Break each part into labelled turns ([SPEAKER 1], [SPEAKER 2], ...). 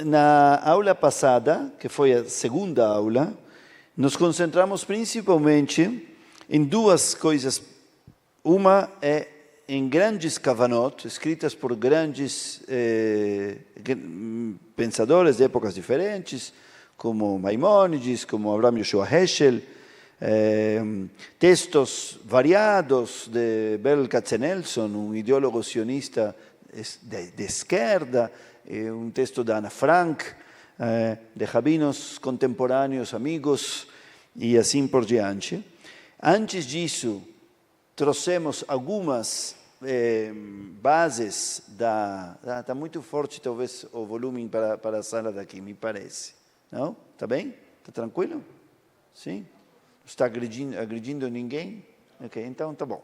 [SPEAKER 1] Na aula passada, que foi a segunda aula, nos concentramos principalmente em duas coisas. Uma é em grandes kavanot, escritas por grandes pensadores de épocas diferentes, como Maimônides, como Abraham Yoshua Heschel, textos variados de Berl Katzenelson, um ideólogo sionista de esquerda, um texto da Ana Frank, de rabinos contemporâneos, amigos, e assim por diante. Antes disso, trouxemos algumas bases está muito forte, talvez, o volume para a sala daqui, me parece. Não? Está bem? Está tranquilo? Sim? Não está agredindo ninguém? Ok, então tá bom.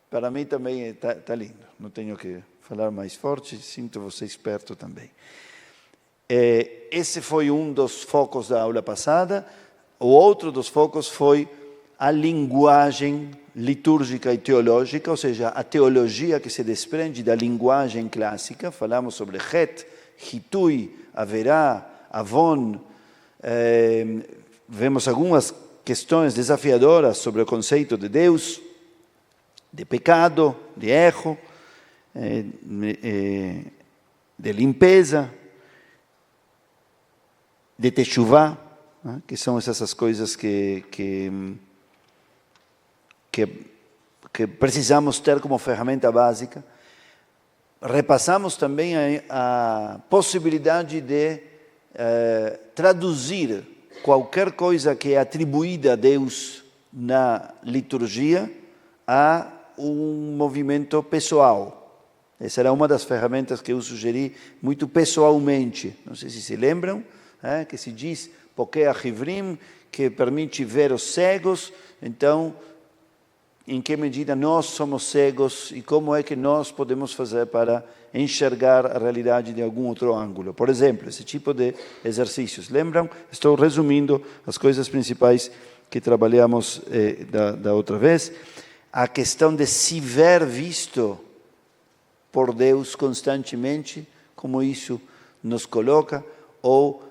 [SPEAKER 1] Para mim também está lindo. Não tenho que falar mais forte, sinto vocês perto também. Esse foi um dos focos da aula passada. O outro dos focos foi a linguagem litúrgica e teológica, ou seja, a teologia que se desprende da linguagem clássica. Falamos sobre Het, Hitui, Haverá, Avon. Vemos algumas questões desafiadoras sobre o conceito de Deus, de pecado, de erro, de limpeza, de techuvá, que são essas coisas que precisamos ter como ferramenta básica. Repassamos também a possibilidade de traduzir qualquer coisa que é atribuída a Deus na liturgia a um movimento pessoal. Essa era uma das ferramentas que eu sugeri muito pessoalmente. Não sei se lembram, que se diz Pokea Hivrim, que permite ver os cegos. Então, em que medida nós somos cegos e como é que nós podemos fazer para enxergar a realidade de algum outro ângulo. Por exemplo, esse tipo de exercícios. Lembram? Estou resumindo as coisas principais que trabalhamos da outra vez. A questão de se ver visto por Deus constantemente, como isso nos coloca, ou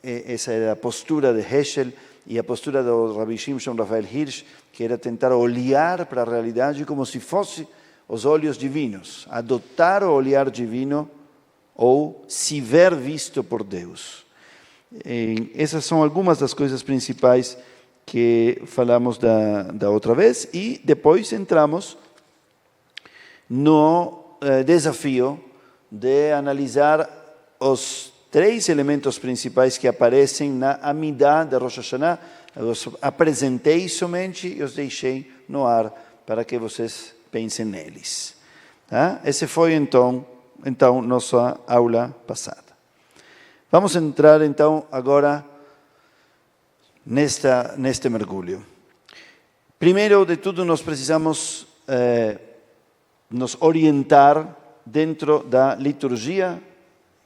[SPEAKER 1] essa era a postura de Heschel e a postura do Rabbi Shimshon Raphael Hirsch, que era tentar olhar para a realidade como se fosse os olhos divinos, adotar o olhar divino ou se ver visto por Deus. Essas são algumas das coisas principais que falamos da outra vez e depois entramos no desafio de analisar os 3 elementos principais que aparecem na Amidah de Rosh Hashanah. Eu os apresentei somente e os deixei no ar para que vocês pensem neles. Tá? Esse foi então nossa aula passada. Vamos entrar então agora neste mergulho. Primeiro de tudo, nós precisamos nos orientar dentro da liturgia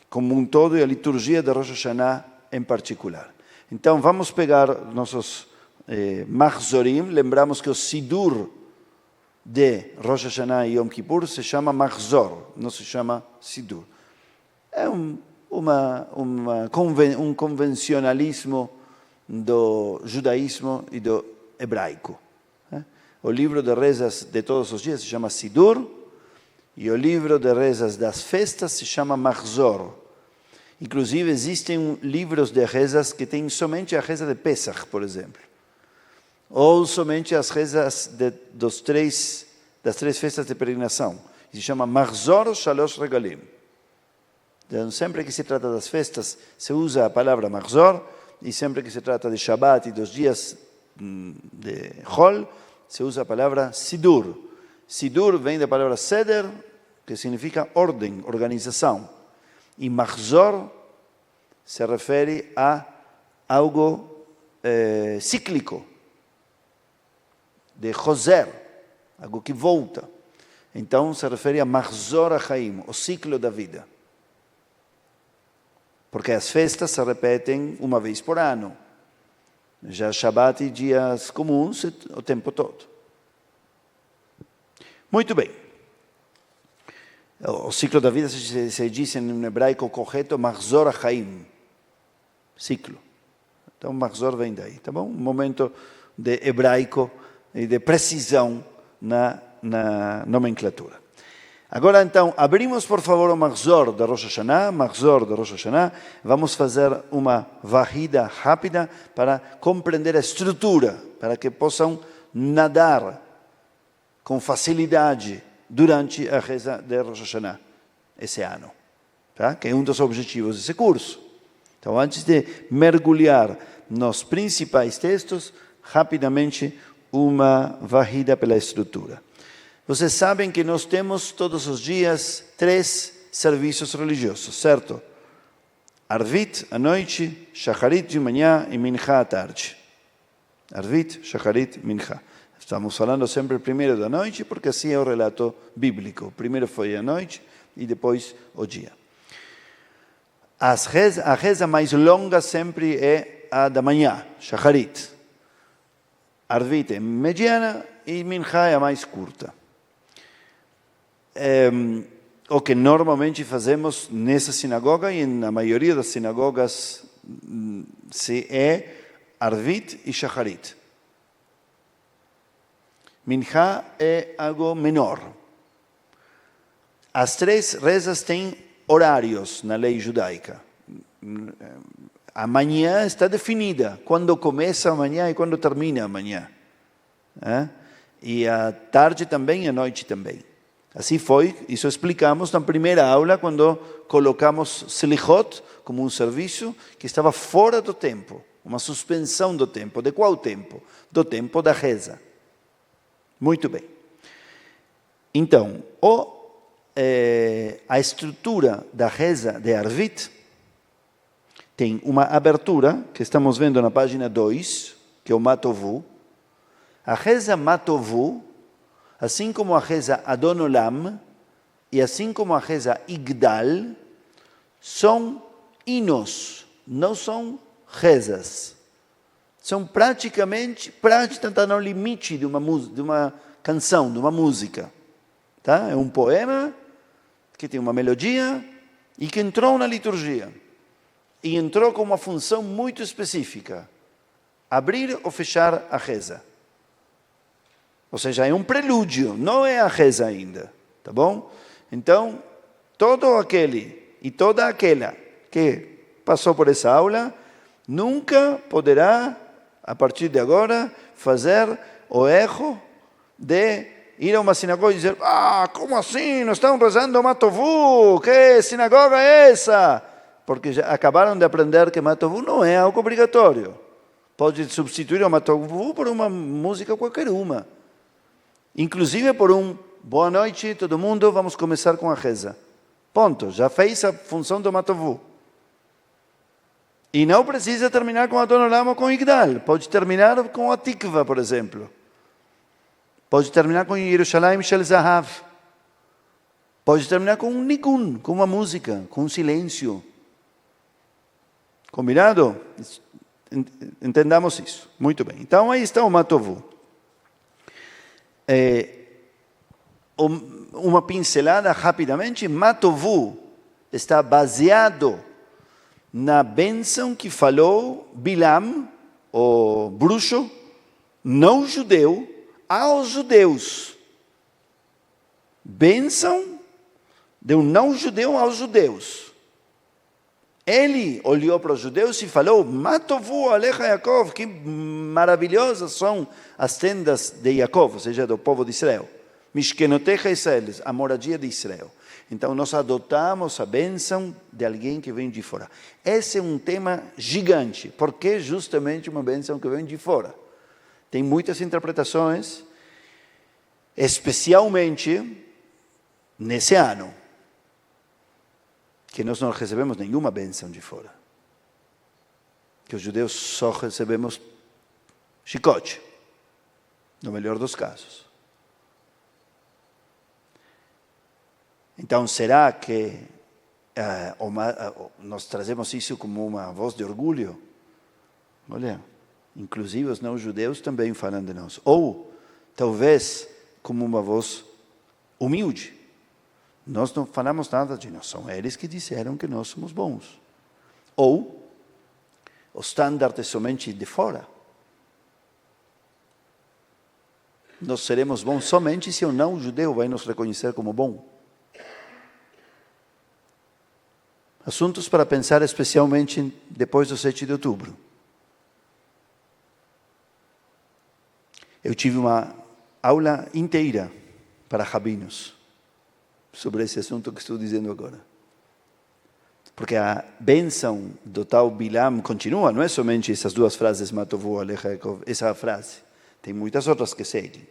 [SPEAKER 1] como um todo e a liturgia de Rosh Hashanah em particular. Então, vamos pegar nossos Mahzorim. Lembramos que o Sidur de Rosh Hashanah e Yom Kippur se chama Mahzor, não se chama Sidur. É um convencionalismo do judaísmo e do hebraico. O livro de rezas de todos os dias se chama Sidur e o livro de rezas das festas se chama Mahzor. Inclusive, existem livros de rezas que têm somente a reza de Pesach, por exemplo. Ou somente as rezas das três festas de peregrinação. Se chama Mahzor Shalosh Regalim. Então, sempre que se trata das festas, se usa a palavra Mahzor, e sempre que se trata de Shabbat e dos dias de Chol, se usa a palavra Sidur. Sidur vem da palavra Seder, que significa ordem, organização. E Mahzor se refere a algo cíclico, de Choser, algo que volta. Então se refere a Mahzor HaChaim, o ciclo da vida. Porque as festas se repetem uma vez por ano. Já Shabbat e dias comuns o tempo todo. Muito bem. O ciclo da vida se diz em hebraico correto, Machzor HaChaim. Ciclo. Então, Machzor vem daí, tá bom? Um momento de hebraico e de precisão na nomenclatura. Agora, então, abrimos, por favor, o Machzor de Rosh Hashanah. Vamos fazer uma varrida rápida para compreender a estrutura, para que possam nadar com facilidade durante a reza de Rosh Hashanah esse ano, tá? Que é um dos objetivos desse curso. Então, antes de mergulhar nos principais textos, rapidamente uma varrida pela estrutura. Vocês sabem que nós temos todos os dias 3 serviços religiosos, certo? Arvit à noite, Shacharit de manhã e Mincha à tarde. Arvit, Shacharit, Mincha. Estamos falando sempre primeiro da noite, porque assim é o relato bíblico. Primeiro foi a noite e depois o dia. A reza mais longa sempre é a da manhã, Shacharit. Arvit é mediana e Mincha é a mais curta. O que normalmente fazemos nessa sinagoga e na maioria das sinagogas é Arvit e Shacharit. Mincha é algo menor. As 3 rezas têm horários na lei judaica. A manhã está definida, quando começa a manhã e quando termina a manhã. E a tarde também e a noite também. Assim foi, isso explicamos na primeira aula, quando colocamos Selichot como um serviço que estava fora do tempo, uma suspensão do tempo. De qual tempo? Do tempo da reza. Muito bem. Então, a estrutura da reza de Arvit tem uma abertura, que estamos vendo na página 2, que é o Matovu. A reza Matovu, assim como a reza Adon Olam e assim como a reza Igdal, são hinos, não são rezas. São praticamente está no limite de uma canção, de uma música. Tá? É um poema que tem uma melodia e que entrou na liturgia. E entrou com uma função muito específica: abrir ou fechar a reza. Ou seja, é um prelúdio, não é a reza ainda, tá bom? Então, todo aquele e toda aquela que passou por essa aula nunca poderá, a partir de agora, fazer o erro de ir a uma sinagoga e dizer: como assim? Não estão rezando Matovu? Que sinagoga é essa? Porque já acabaram de aprender que Matovu não é algo obrigatório. Pode substituir o Matovu por uma música qualquer uma. Inclusive por boa noite, todo mundo, vamos começar com a reza. Ponto, já fez a função do Matovu. E não precisa terminar com a Adon Olam ou com Igdal. Pode terminar com a Tikva, por exemplo. Pode terminar com Yerushalayim Shel Zahav. Pode terminar com um nigun, com uma música, com um silêncio. Combinado? Entendamos isso. Muito bem. Então, aí está o Matovu. Uma pincelada rapidamente. Matovu está baseado na bênção que falou Bilam, o bruxo, não judeu, aos judeus. Bênção de um não judeu aos judeus. Ele olhou para os judeus e falou: Matovu alecha Yaakov, que maravilhosas são as tendas de Yaakov, ou seja, do povo de Israel. Mishkenotecha Israel, a moradia de Israel. Então, nós adotamos a bênção de alguém que vem de fora. Esse é um tema gigante. Por que justamente uma bênção que vem de fora? Tem muitas interpretações, especialmente nesse ano, que nós não recebemos nenhuma bênção de fora. Que os judeus só recebemos chicote, no melhor dos casos. Então, será que nós trazemos isso como uma voz de orgulho? Olha, inclusive os não-judeus também falam de nós. Ou, talvez, como uma voz humilde. Nós não falamos nada de nós, são eles que disseram que nós somos bons. Ou o standard é somente de fora. Nós seremos bons somente se o não-judeu vai nos reconhecer como bom. Assuntos para pensar especialmente depois do 7 de outubro. Eu tive uma aula inteira para rabinos sobre esse assunto que estou dizendo agora. Porque a bênção do tal Bilam continua, não é somente essas duas frases, Matovu, Alecha Yaakov, essa frase. Tem muitas outras que seguem.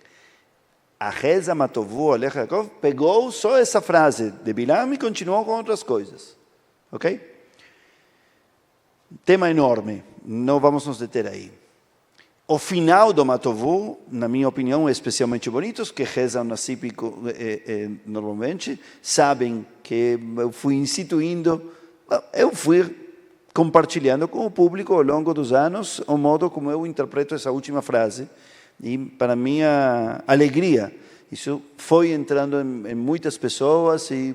[SPEAKER 1] A reza Matovu, Alecha Yaakov pegou só essa frase de Bilam e continuou com outras coisas. Ok? Tema enorme, não vamos nos deter aí. O final do Matovu, na minha opinião, é especialmente bonito. Os que rezam na CIP normalmente sabem que eu fui instituindo, eu fui compartilhando com o público ao longo dos anos o modo como eu interpreto essa última frase. E para minha alegria, isso foi entrando em muitas pessoas e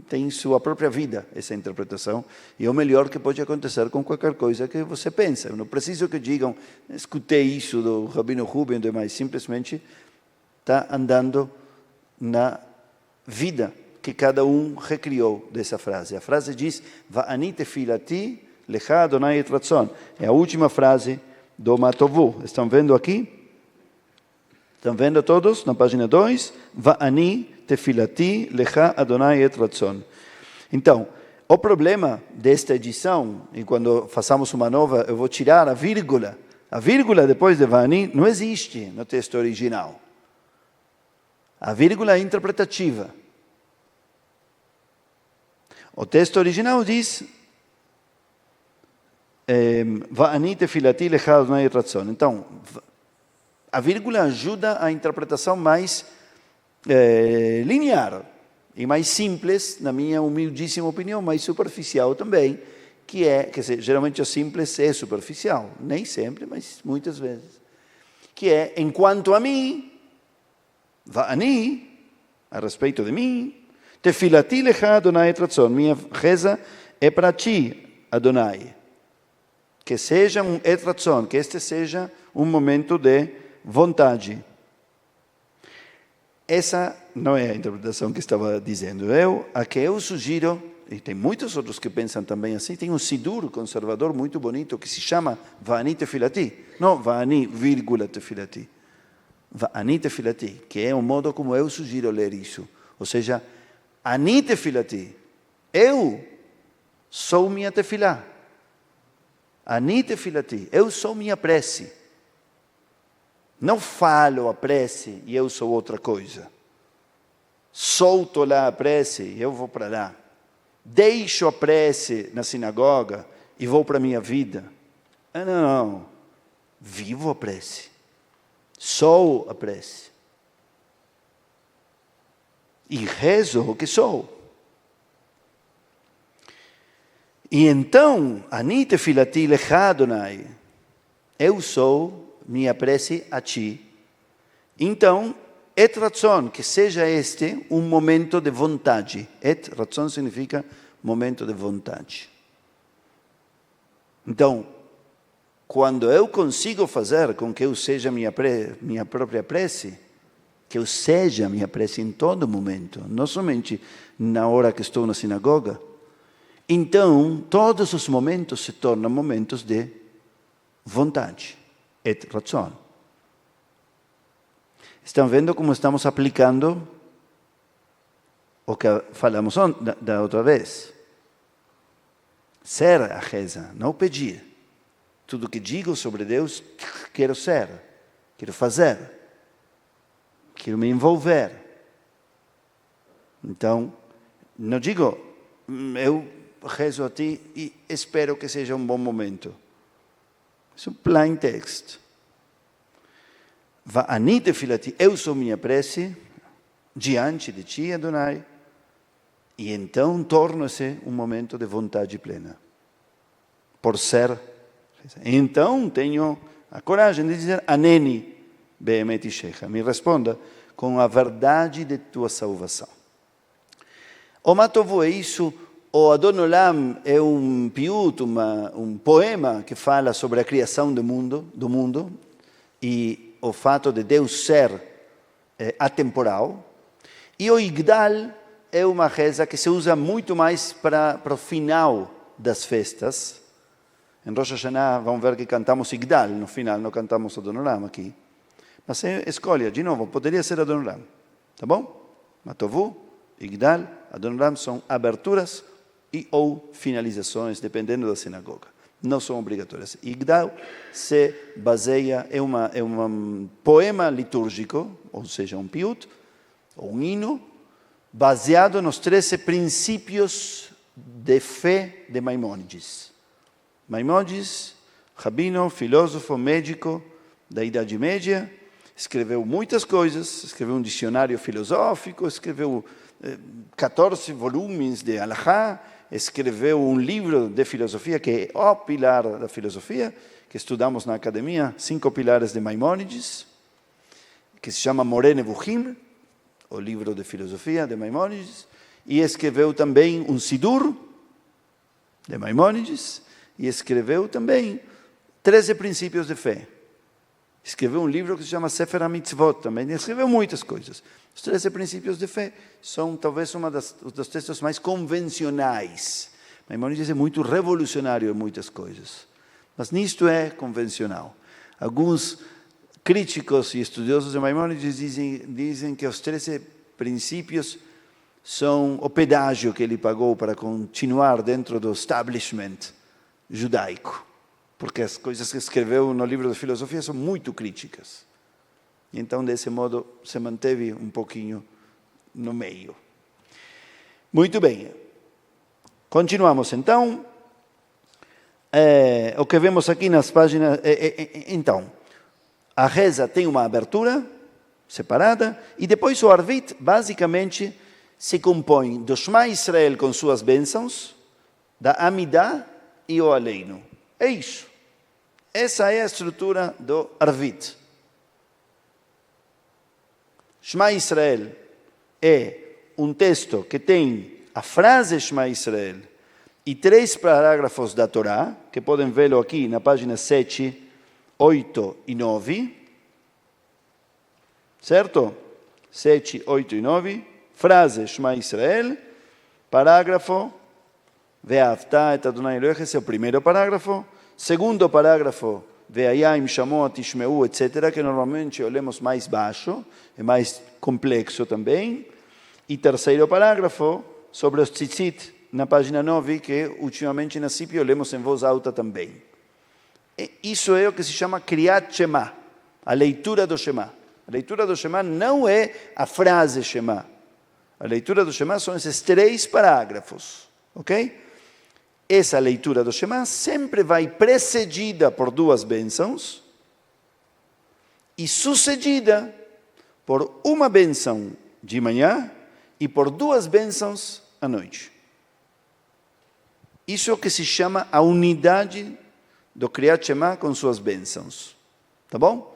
[SPEAKER 1] tem sua própria vida, essa interpretação. E é o melhor que pode acontecer com qualquer coisa que você pensa. Eu não preciso que digam, escutei isso do Rabino Rubem e demais. Simplesmente está andando na vida que cada um recriou dessa frase. A frase diz, Va'ani tefilati lecha Adonai et ratzon. É a última frase do Matovu. Estão vendo aqui? Estão vendo todos? Na página 2, Va'ani tefilati lecha Adonai et ratzon. Então, o problema desta edição, e quando façamos uma nova, eu vou tirar a vírgula. A vírgula depois de Va'ani não existe no texto original. A vírgula é interpretativa. O texto original diz, Va'ani tefilati lecha Adonai et ratzon. Então, a vírgula ajuda a interpretação mais linear e mais simples, na minha humildíssima opinião, mais superficial também, que é, quer dizer, geralmente o simples é superficial, nem sempre, mas muitas vezes, que é, enquanto a mim, Va'ani, a respeito de mim, tefilati lecha Adonai et ratzon, minha reza é para ti, Adonai, que seja um et ratzon, que este seja um momento de vontade. Essa não é a interpretação que estava dizendo. A que eu sugiro, e tem muitos outros que pensam também assim, tem um sidur conservador muito bonito que se chama Va'ani tefilati. Não Va'ani, vírgula tefilati. Va'ani tefilati, que é o modo como eu sugiro ler isso. Ou seja, Ani tefilati. Eu sou minha tefilá. Ani tefilati. Eu sou minha prece. Não falo a prece e eu sou outra coisa. Solto lá a prece e eu vou para lá. Deixo a prece na sinagoga e vou para a minha vida. Não. Vivo a prece. Sou a prece. E rezo o que sou. E então, Ani tefilati lecha Adonai. Eu sou minha prece a ti. Então, et ratzon, que seja este um momento de vontade. Et ratzon significa momento de vontade. Então, quando eu consigo fazer com que eu seja minha própria prece, que eu seja minha prece em todo momento, não somente na hora que estou na sinagoga, então todos os momentos se tornam momentos de vontade. Et ratzon. Estão vendo como estamos aplicando o que falamos da outra vez? Ser a reza, não pedir. Tudo que digo sobre Deus, quero ser, quero fazer, quero me envolver. Então, não digo, eu rezo a ti e espero que seja um bom momento. É um plain text. Va'ani tefilati, eu sou minha prece diante de ti, Adonai, e então torna-se um momento de vontade plena. Por ser. Então tenho a coragem de dizer, Aneni be'emet ishecha. Me responda com a verdade de tua salvação. O Matovu é isso, o Adon Olam é um piut, um poema que fala sobre a criação do mundo e o fato de Deus ser atemporal. E o Igdal é uma reza que se usa muito mais para o final das festas. Em Rosh Hashanah, vamos ver que cantamos Igdal, no final não cantamos Adon Olam aqui. Mas escolha, de novo, poderia ser Adon Olam, tá bom? Matovu, Igdal, Adon Olam são aberturas e ou finalizações, dependendo da sinagoga. Não são obrigatórias. Igdal se baseia, é um poema litúrgico, ou seja, um piut, ou um hino, baseado nos 13 princípios de fé de Maimônides. Maimônides, rabino, filósofo, médico da Idade Média, escreveu muitas coisas, escreveu um dicionário filosófico, escreveu 14 volumes de Halachá, escreveu um livro de filosofia, que é o pilar da filosofia, que estudamos na academia, 5 pilares de Maimônides, que se chama Moreh Nevuchim, o livro de filosofia de Maimônides, e escreveu também um Sidur de Maimônides, e escreveu também 13 princípios de fé. Escreveu um livro que se chama Sefer HaMitzvot também, escreveu muitas coisas. Os 13 princípios de fé são talvez dos textos mais convencionais. Maimônides é muito revolucionário em muitas coisas, mas nisto é convencional. Alguns críticos e estudiosos de Maimônides dizem que os 13 princípios são o pedágio que ele pagou para continuar dentro do establishment judaico, porque as coisas que escreveu no livro de filosofia são muito críticas. E então, desse modo, se manteve um pouquinho no meio. Muito bem. Continuamos, então. O que vemos aqui nas páginas... Então, a reza tem uma abertura separada, e depois o Arvit, basicamente, se compõe do Shema Israel com suas bênçãos, da Amidah e o Aleinu. É isso. Essa é a estrutura do Arvit. Shema Israel é um texto que tem a frase Shema Israel e 3 parágrafos da Torá, que podem vê-lo aqui na página 7, 8 e 9. Certo? 7, 8 e 9. Frase Shema Israel, parágrafo Ve'ahavta et Adonai Elohecha, esse é o primeiro parágrafo. Segundo parágrafo, Ve'ayim Shamot Tishmeu, etc., que normalmente olhamos mais baixo, é mais complexo também. E terceiro parágrafo, sobre os tzitzit, na página 9, que ultimamente na CIP olhamos em voz alta também. E isso é o que se chama Kriyat Shema, a leitura do Shema. A leitura do Shema não é a frase Shema. A leitura do Shema são esses 3 parágrafos, ok? Essa leitura do Shema sempre vai precedida por 2 bênçãos e sucedida por uma bênção de manhã e por 2 bênçãos à noite. Isso é o que se chama a unidade do Kriyat Shema com suas bênçãos. Tá bom?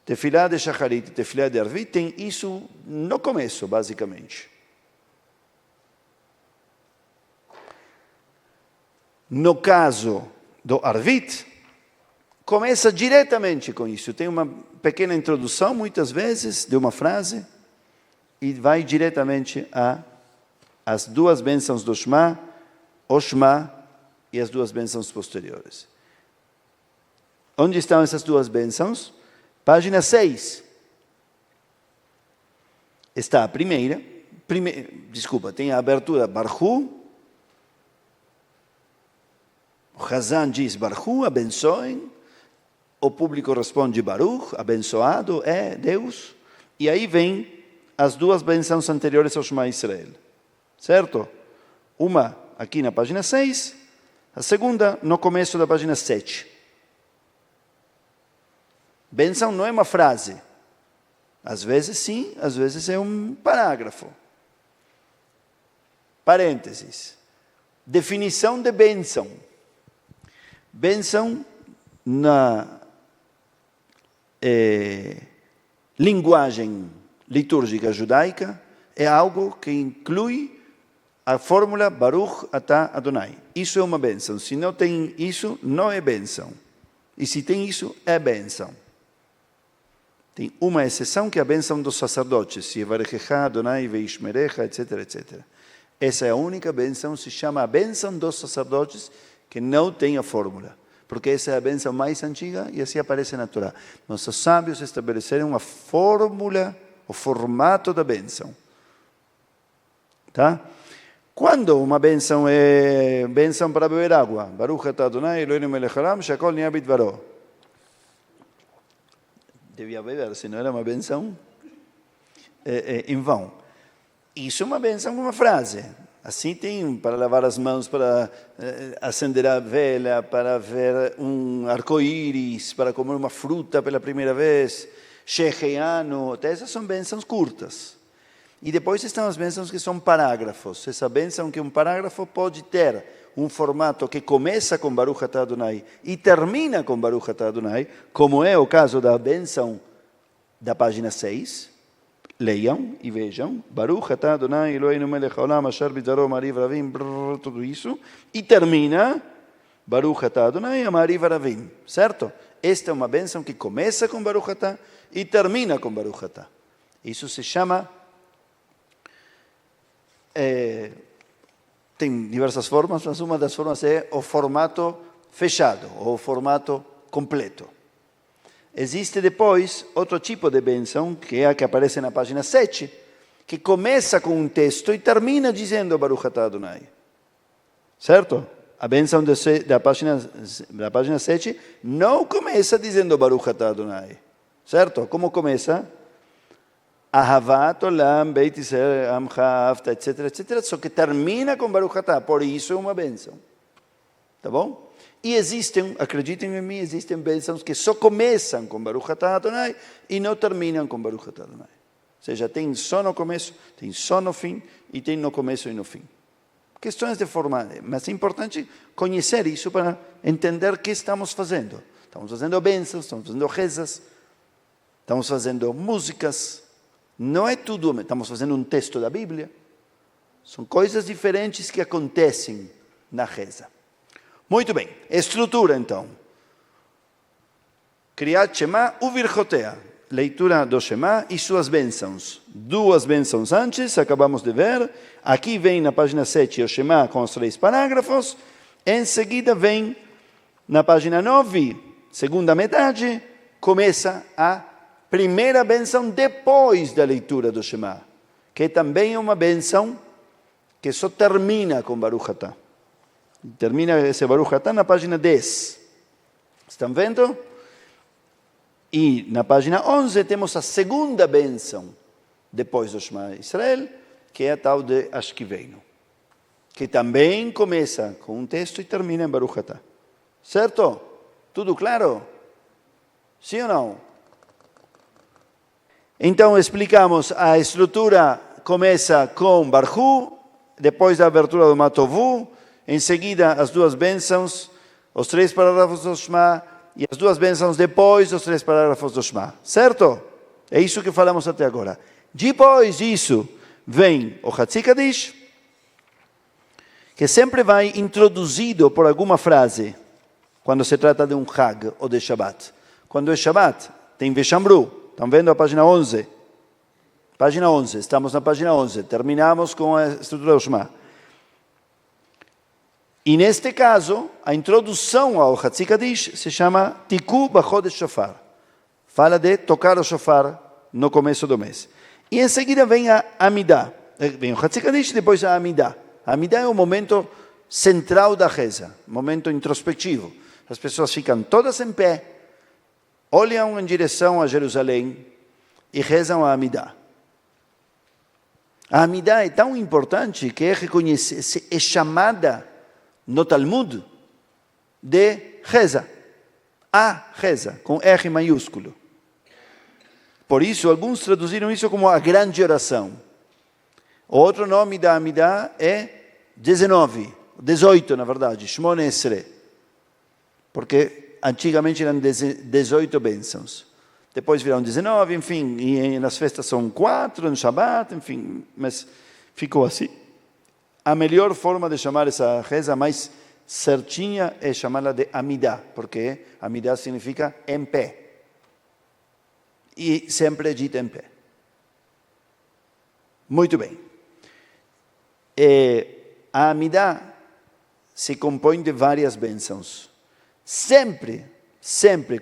[SPEAKER 1] Tefilá de Shacharit e Tefilá de Arvit tem isso no começo, basicamente. No caso do Arvit, começa diretamente com isso. Tem uma pequena introdução, muitas vezes, de uma frase, e vai diretamente às 2 bênçãos do Shema, o Shema e as 2 bênçãos posteriores. Onde estão essas 2 bênçãos? Página 6. Está a primeira, tem a abertura Barhu. O Hazan diz Barhu, abençoem. O público responde Baruch, abençoado é Deus. E aí vem as 2 bênçãos anteriores ao Shema Israel. Certo? Uma aqui na página 6, a segunda no começo da página 7. Bênção não é uma frase. Às vezes sim, às vezes é um parágrafo. Parênteses. Definição de bênção. Bênção na linguagem litúrgica judaica é algo que inclui a fórmula Baruch Atah Adonai. Isso é uma bênção. Se não tem isso, não é bênção. E se tem isso, é bênção. Tem uma exceção que é a bênção dos sacerdotes. Yevarechecha Adonai veishmerecha, etc, etc. Essa é a única bênção, se chama a bênção dos sacerdotes, que não tem a fórmula. Porque essa é a bênção mais antiga e assim aparece na Torá. Nossos sábios estabeleceram a fórmula, o formato da bênção. Tá? Quando uma bênção é bênção para beber água? Baruch atah Adonai Eloheinu melech haolam shekol nהיה bidvaro. Devia beber, se não era uma bênção em vão. Isso é uma bênção, uma frase. Assim tem para lavar as mãos, para acender a vela, para ver um arco-íris, para comer uma fruta pela primeira vez, Shecheanu, essas são bênçãos curtas. E depois estão as bênçãos que são parágrafos. Essa bênção que um parágrafo pode ter um formato que começa com Baruch atah Adonai e termina com Baruch atah Adonai, como é o caso da bênção da página 6. Leiam e vejam. Baruch atah Adonai Eloheinu melech haolam asher bidvaro ma'ariv ravim, tudo isso. E termina Baruch atah Adonai ma'ariv ravim. Certo? Esta é uma bênção que começa com Baruch atah e termina com Baruch atah. Isso se chama... tem diversas formas, mas uma das formas é o formato fechado, ou o formato completo. Existe depois outro tipo de bênção, que é a que aparece na página 7, que começa com um texto e termina dizendo Baruch atah Adonai. Certo? A bênção da página 7 não começa dizendo Baruch atah Adonai. Certo? Como começa? Ahavat olam, beit Israel, amcha, afta, etc, etc. Só que termina com Baruch atah. Por isso é uma bênção. Tá bom? E existem, acreditem em mim, existem bênçãos que só começam com Baruch atah Adonai e não terminam com Baruch atah Adonai. Ou seja, tem só no começo, tem só no fim e tem no começo e no fim. Questões de forma, mas é importante conhecer isso para entender o que estamos fazendo. Estamos fazendo bênçãos, estamos fazendo rezas, estamos fazendo músicas. Não é tudo, estamos fazendo um texto da Bíblia. São coisas diferentes que acontecem na reza. Muito bem, estrutura então. Kriyat Shema uvirchotea. Leitura do Shema e suas bênçãos. Duas bênçãos antes, acabamos de ver. Aqui vem na página 7 o Shema com os 3 parágrafos. Em seguida vem na página 9, segunda metade, começa a primeira bênção depois da leitura do Shema, que também é uma bênção que só termina com Baruch atah. Termina esse Baruch atah na página 10. Estão vendo? E na página 11 temos a segunda bênção depois do Shema Israel, que é a tal de Ashkivenu, que também começa com um texto e termina em Baruch atah. Certo? Tudo claro? Sim ou não? Então explicamos, a estrutura começa com Barhu, depois da abertura do Matovu, em seguida as duas bênçãos, os 3 parágrafos do Shema, e as duas bênçãos depois dos 3 parágrafos do Shema. Certo? É isso que falamos até agora. Depois disso, vem o Hatzikadish, que sempre vai introduzido por alguma frase, quando se trata de um Hag ou de Shabbat. Quando é Shabbat, tem Veshamru. Estão vendo a página 11? Página 11, estamos na página 11. Terminamos com a estrutura do Shema. E neste caso, a introdução ao Hatzikadish se chama Tiku Bachodesh Shofar. Fala de tocar o shofar no começo do mês. E em seguida vem a Amidah. Vem o Hatzikadish e depois a Amidah. A Amidah é o momento central da reza, momento introspectivo. As pessoas ficam todas em pé, olham em direção a Jerusalém e rezam a Amidah. A Amidah é tão importante que é chamada no Talmud de reza. A reza, com R maiúsculo. Por isso, alguns traduziram isso como a grande oração. O outro nome da Amidah é 18, na verdade, Shmone Esre. Porque antigamente eram 18 bênçãos. Depois viraram 19, enfim, e nas festas são 4, no Shabbat, enfim, mas ficou assim. a melhor forma de chamar essa reza mais certinha é chamá-la de Amidá, porque Amidá significa em pé. E sempre dita em pé. Muito bem. A Amidá se compõe de várias bênçãos. Sempre,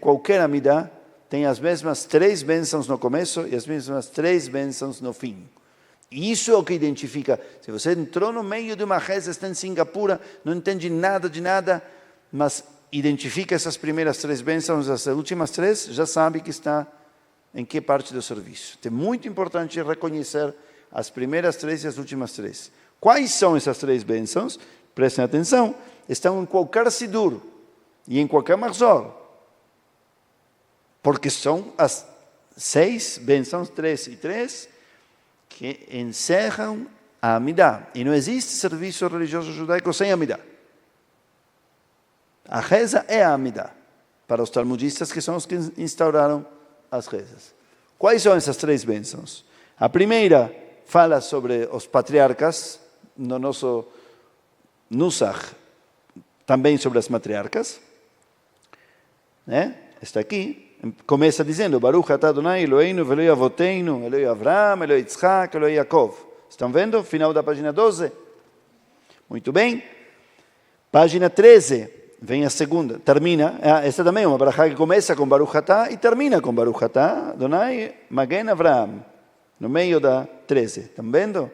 [SPEAKER 1] qualquer Amidá tem as mesmas 3 bênçãos no começo e as mesmas 3 bênçãos no fim. E isso é o que identifica. Se você entrou no meio de uma reza, está em Singapura, não entende nada de nada, mas identifica essas primeiras 3 bênçãos, as últimas 3, já sabe que está em que parte do serviço. É muito importante reconhecer as primeiras 3 e as últimas 3. Quais são essas 3 bênçãos? Prestem atenção, estão em qualquer Sidur e em qualquer Mahzor, porque são as 6 bênçãos, 3 e 3, que encerram a Amidá. E não existe serviço religioso judaico sem Amidá. A reza é a Amidá, para os talmudistas, que são os que instauraram as rezas. Quais são essas 3 bênçãos? A primeira fala sobre os patriarcas, no nosso Nusach, também sobre as matriarcas. Está aqui. Começa dizendo, Baruch atah Adonai Eloheinu veloi avoteinu, Eloi Avraham, Eloi Yitzhak, Eloi Yaakov. Estão vendo? Final da página 12. Muito bem. Página 13, vem a segunda, termina. Esta também é uma barajá que começa com Baruch atah e termina com Baruch atah Adonai Magen Avraham. No meio da 13. Estão vendo?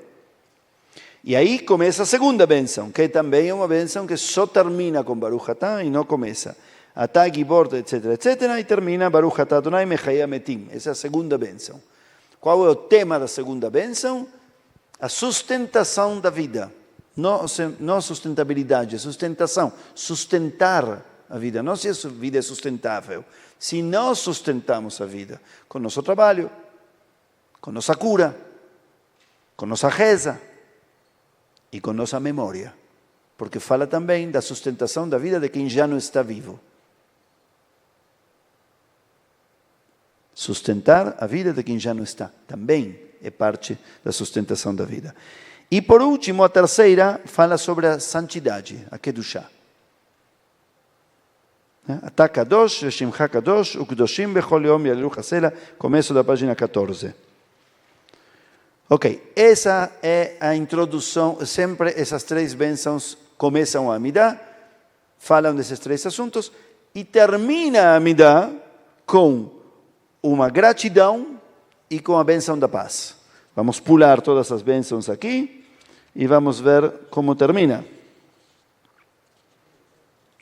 [SPEAKER 1] E aí começa a segunda bênção, que também é uma bênção que só termina com Baruch atah e não começa. Atah Gibor, etc., e termina Baruch atah Adonai Mechayei Metim. Essa é a segunda bênção. Qual é o tema da segunda bênção? A sustentação da vida. Não sustentabilidade, sustentação. Sustentar a vida. Não se a vida é sustentável. Se nós sustentamos a vida com nosso trabalho, com nossa cura, com nossa reza e com nossa memória. Porque fala também da sustentação da vida de quem já não está vivo. Sustentar a vida de quem já não está. Também é parte da sustentação da vida. E por último, a terceira fala sobre a santidade, a Kedushá. Atah Kadosh, Shemcha Kadosh, Ukdoshim Bechol Yom Yaleluch Hasela, começo da página 14. Ok, essa é a introdução, sempre essas 3 bênçãos começam a Amidá, falam desses 3 assuntos, e termina a Amidá com uma gratidão e com a bênção da paz. Vamos pular todas as bênçãos aqui e vamos ver como termina.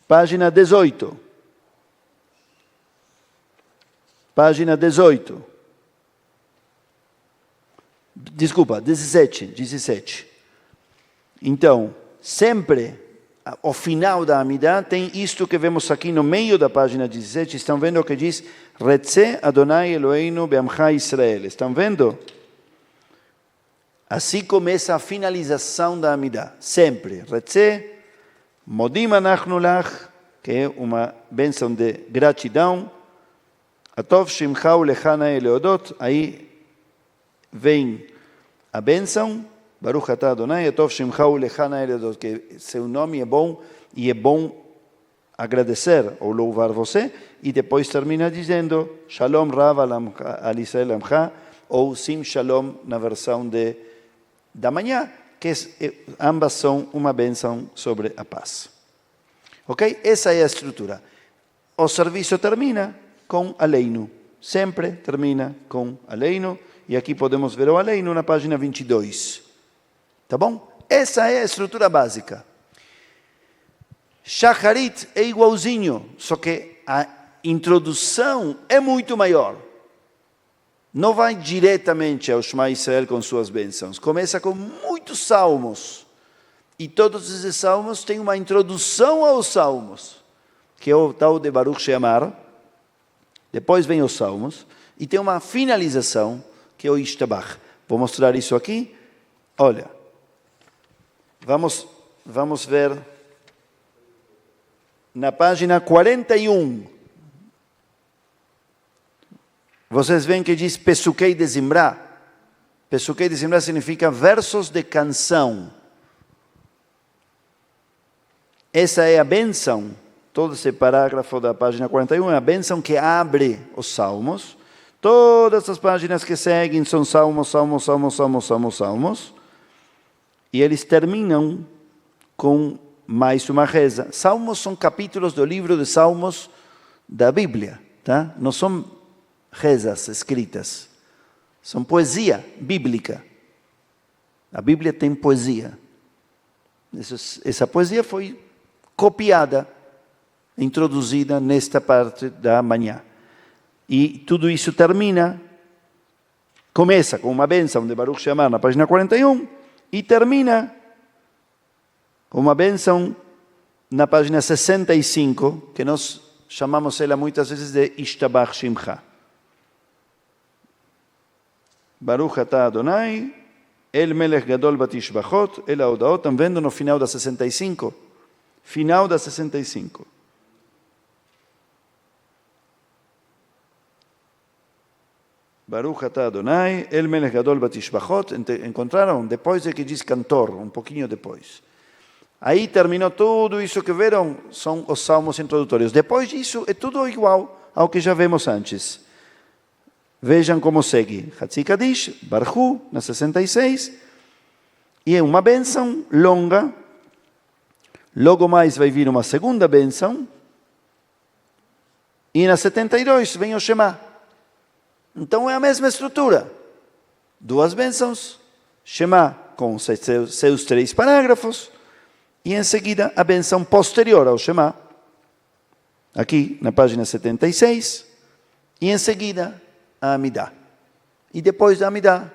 [SPEAKER 1] Página 18. Página 18. Desculpa, 17. Então, sempre, ao final da Amidá, tem isto que vemos aqui no meio da página 17. Estão vendo o que diz? Retzeh Adonai Eloheinu be'amcha Israel. Estão vendo? Assim começa a finalização da Amidá. Sempre. Retzeh, modim anachnu lach, que é uma bênção de gratidão. Atov shimcha ulechana eleodot. Aí vem a bênção. Baruch atah Adonai, Atov shimcha ulechana eleodot. Que seu nome é bom e é bom agradecer ou louvar você. E depois termina dizendo Shalom Rav al Israel Amcha, ou Sim Shalom na versão da manhã, que ambas são uma bênção sobre a paz. Ok? Essa é a estrutura. O serviço termina com Aleinu. Sempre termina com Aleinu. E aqui podemos ver o Aleinu na página 22. Tá bom? Essa é a estrutura básica. Shacharit é igualzinho, só que a introdução é muito maior. Não vai diretamente ao Shema Israel com suas bênçãos. Começa com muitos salmos. E todos esses salmos têm uma introdução aos salmos, que é o tal de Baruch She'amar. Depois vem os salmos. E tem uma finalização, que é o Ishtabach. Vou mostrar isso aqui. Olha, vamos ver na página 41. Vocês veem que diz Pesukei de Zimra. Pesukei de Zimra significa versos de canção. Essa é a bênção, todo esse parágrafo da página 41 é a bênção que abre os salmos. Todas as páginas que seguem são salmos, salmos, salmos, salmos, salmos, salmos. E eles terminam com mais uma reza. Salmos são capítulos do livro de Salmos da Bíblia, tá? Não são rezas escritas, são poesia bíblica. A Bíblia tem poesia. Essa poesia foi copiada, introduzida nesta parte da manhã. E tudo isso começa com uma bênção de Baruch She'amar na página 41 e termina com uma bênção na página 65, que nós chamamos ela muitas vezes de Ishtabach Shimcha. Baruch atah Adonai, El Melech Gadol Batishbachot, El Haodaot. Estão vendo no final da 65? Final da 65. Baruch atah Adonai, El Melech Gadol Batishbachot. Encontraram? Depois é que diz cantor, um pouquinho depois. Aí terminou tudo isso que viram, são os salmos introdutórios. Depois disso, é tudo igual ao que já vimos antes. Vejam como segue. Hatzi Kadish, Barhu, na 66. E é uma bênção longa. Logo mais vai vir uma segunda bênção. E na 72 vem o Shema. Então é a mesma estrutura. Duas bênçãos. Shema com seus 3 parágrafos. E em seguida a bênção posterior ao Shema. Aqui na página 76. E em seguida a Amidah. E depois da Amidah,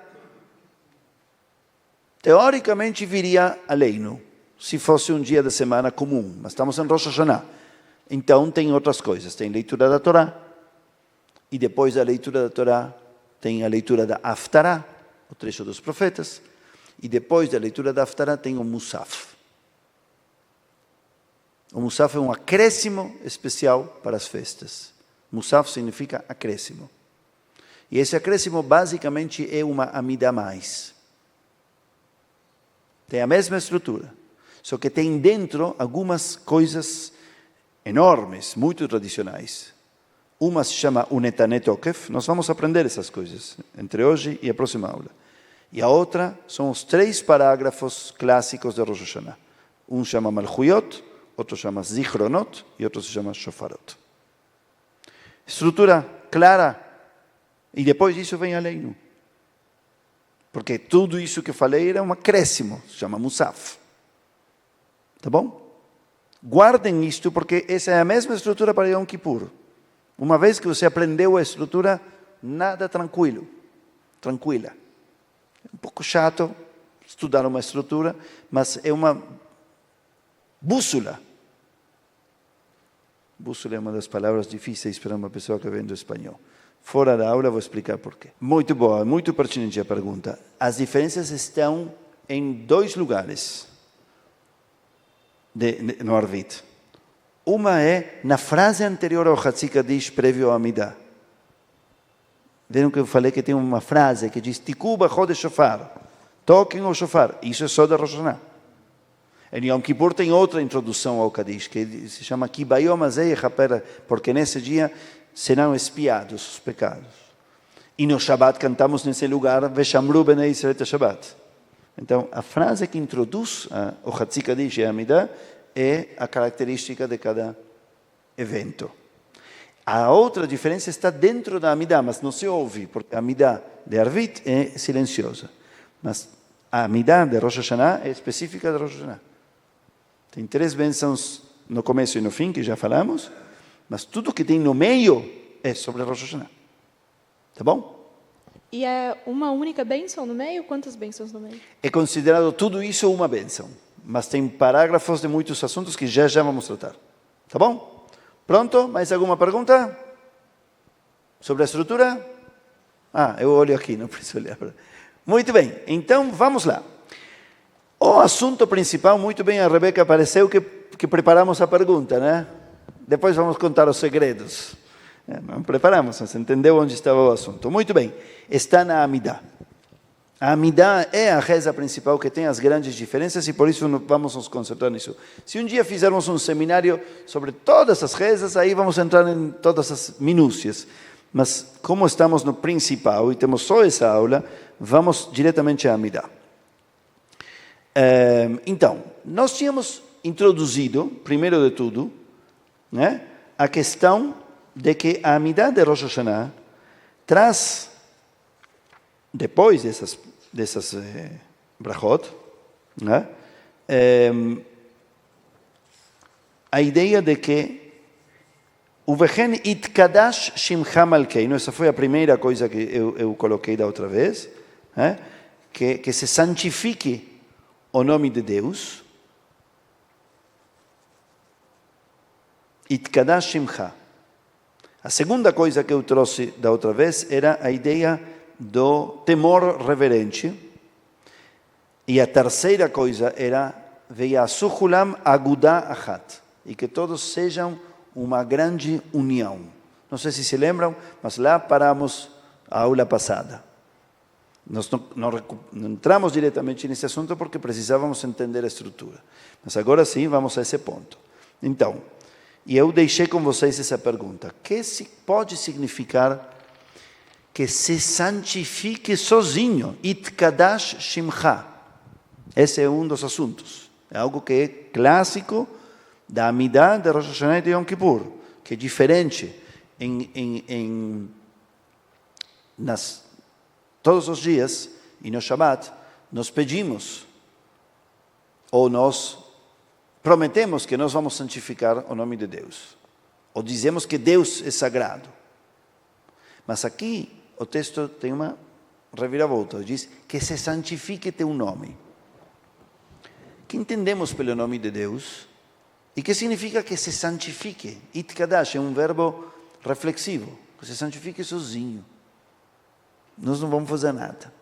[SPEAKER 1] teoricamente viria Aleinu, se fosse um dia da semana comum. Mas estamos em Rosh Hashanah. Então tem outras coisas. Tem leitura da Torá. E depois da leitura da Torá, tem a leitura da Haftará, o trecho dos profetas. E depois da leitura da Haftará, tem o Musaf. O Musaf é um acréscimo especial para as festas. Musaf significa acréscimo. E esse acréscimo basicamente é uma Amidah mais. Tem a mesma estrutura, só que tem dentro algumas coisas enormes, muito tradicionais. Uma se chama Unetanet Okef, nós vamos aprender essas coisas entre hoje e a próxima aula. E a outra são os 3 parágrafos clássicos de Rosh Hashanah. Um chama Malchuyot, outro chama Zichronot e outro se chama Shofarot. Estrutura clara. E depois disso vem Aleinu. Porque tudo isso que falei era um acréscimo, se chama Musaf. Tá bom? Guardem isto, porque essa é a mesma estrutura para Yom Kippur. Uma vez que você aprendeu a estrutura, nada tranquila. É um pouco chato estudar uma estrutura, mas é uma bússola. Bússola é uma das palavras difíceis para uma pessoa que vem do espanhol. Fora da aula vou explicar por quê. Muito boa, muito pertinente a pergunta. As diferenças estão em 2 lugares no Arvit. Uma é na frase anterior ao Hatzi Kadish, prévio ao Amidah. Viram que eu falei que tem uma frase que diz Tiku b'chodesh shofar. Toquem o shofar. Isso é só de Rosh Hashanah. Em Yom Kippur tem outra introdução ao Kadish, que se chama Ki bayom hazeh yechaper, porque nesse dia serão expiados os pecados. E no Shabbat cantamos nesse lugar Veshamru bnei Israel Shabbat. Então, a frase que introduz o Hatzi Kadish e a Amidah é a característica de cada evento. A outra diferença está dentro da Amidah, mas não se ouve, porque a Amidah de Arvit é silenciosa. Mas a Amidah de Rosh Hashanah é específica de Rosh Hashanah. Tem 3 bênçãos no começo e no fim, que já falamos, mas tudo que tem no meio é sobre Rosh Hashanah. Tá bom?
[SPEAKER 2] E é uma única bênção no meio? Quantas bênçãos no meio?
[SPEAKER 1] É considerado tudo isso uma bênção, mas tem parágrafos de muitos assuntos que já vamos tratar. Tá bom? Pronto? Mais alguma pergunta? Sobre a estrutura? Eu olho aqui, não preciso olhar. Muito bem, então vamos lá. O assunto principal, muito bem, a Rebeca apareceu que preparamos a pergunta, né? Depois vamos contar os segredos. Não preparamos, mas entendeu onde estava o assunto. Muito bem, está na Amidah. A Amidá é a reza principal que tem as grandes diferenças e por isso vamos nos concentrar nisso. Se um dia fizermos um seminário sobre todas as rezas, aí vamos entrar em todas as minúcias. Mas como estamos no principal e temos só essa aula, vamos diretamente à Amidá. Então, nós tínhamos introduzido, primeiro de tudo, né, a questão de que a Amidá de Rosh Hashanah traz, depois dessas brachot, né, a ideia de que Uvehen itkadash shimcha malkeinu, essa foi a primeira coisa que eu coloquei da outra vez, né, que se santifique o nome de Deus, itkadash shimcha. A segunda coisa que eu trouxe da outra vez era a ideia do temor reverente. E a terceira coisa era Veyasu Hulam Agudah Achat, e que todos sejam uma grande união. Não sei se lembram, mas lá paramos a aula passada. Nós não entramos diretamente nesse assunto porque precisávamos entender a estrutura. Mas agora sim, vamos a esse ponto. Então, e eu deixei com vocês essa pergunta. O que pode significar que se santifique sozinho? Itkadash Shimcha. Esse é um dos assuntos. É algo que é clássico da Amidá de Rosh Hashanah e de Yom Kippur, que é diferente todos os dias, e no Shabbat, nós pedimos, ou nós prometemos que nós vamos santificar o nome de Deus, ou dizemos que Deus é sagrado. Mas aqui o texto tem uma reviravolta, diz que se santifique teu nome. O que entendemos pelo nome de Deus? E que significa que se santifique? Itkadash é um verbo reflexivo, que se santifique sozinho. Nós não vamos fazer nada.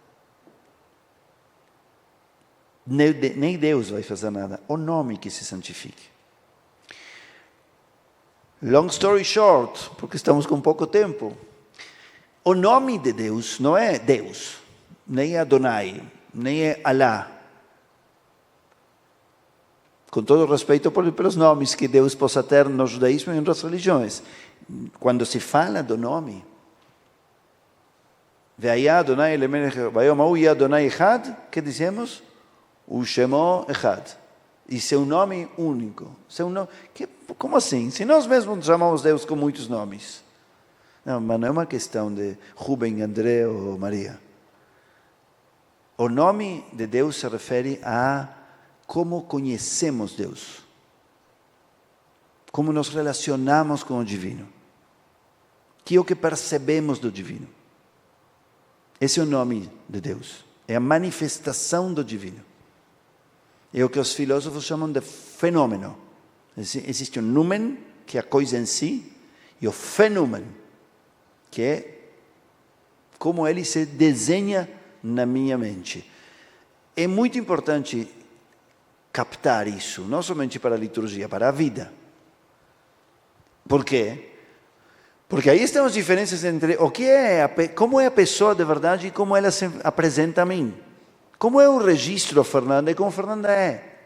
[SPEAKER 1] Nem Deus vai fazer nada. O nome que se santifique. Long story short, porque estamos com pouco tempo. O nome de Deus não é Deus, nem é Adonai, nem é Alá. Com todo respeito pelos nomes que Deus possa ter no judaísmo e em outras religiões. Quando se fala do nome, Ve'aya Adonai lemelech vayomahu ya Adonai echad, que dizemos? O Shemo echad. E seu nome único. Como assim? Se nós mesmos chamamos Deus com muitos nomes. Não, mas não é uma questão de Rubem, André ou Maria. O nome de Deus se refere a como conhecemos Deus. Como nos relacionamos com o divino. Que é o que percebemos do divino. Esse é o nome de Deus. É a manifestação do divino. É o que os filósofos chamam de fenômeno. Existe o numen, que é a coisa em si, e o fenômeno, que é como ele se desenha na minha mente. É muito importante captar isso, não somente para a liturgia, para a vida. Por quê? Porque aí estão as diferenças entre como é a pessoa de verdade e como ela se apresenta a mim. Como é o registro Fernanda e como Fernanda é.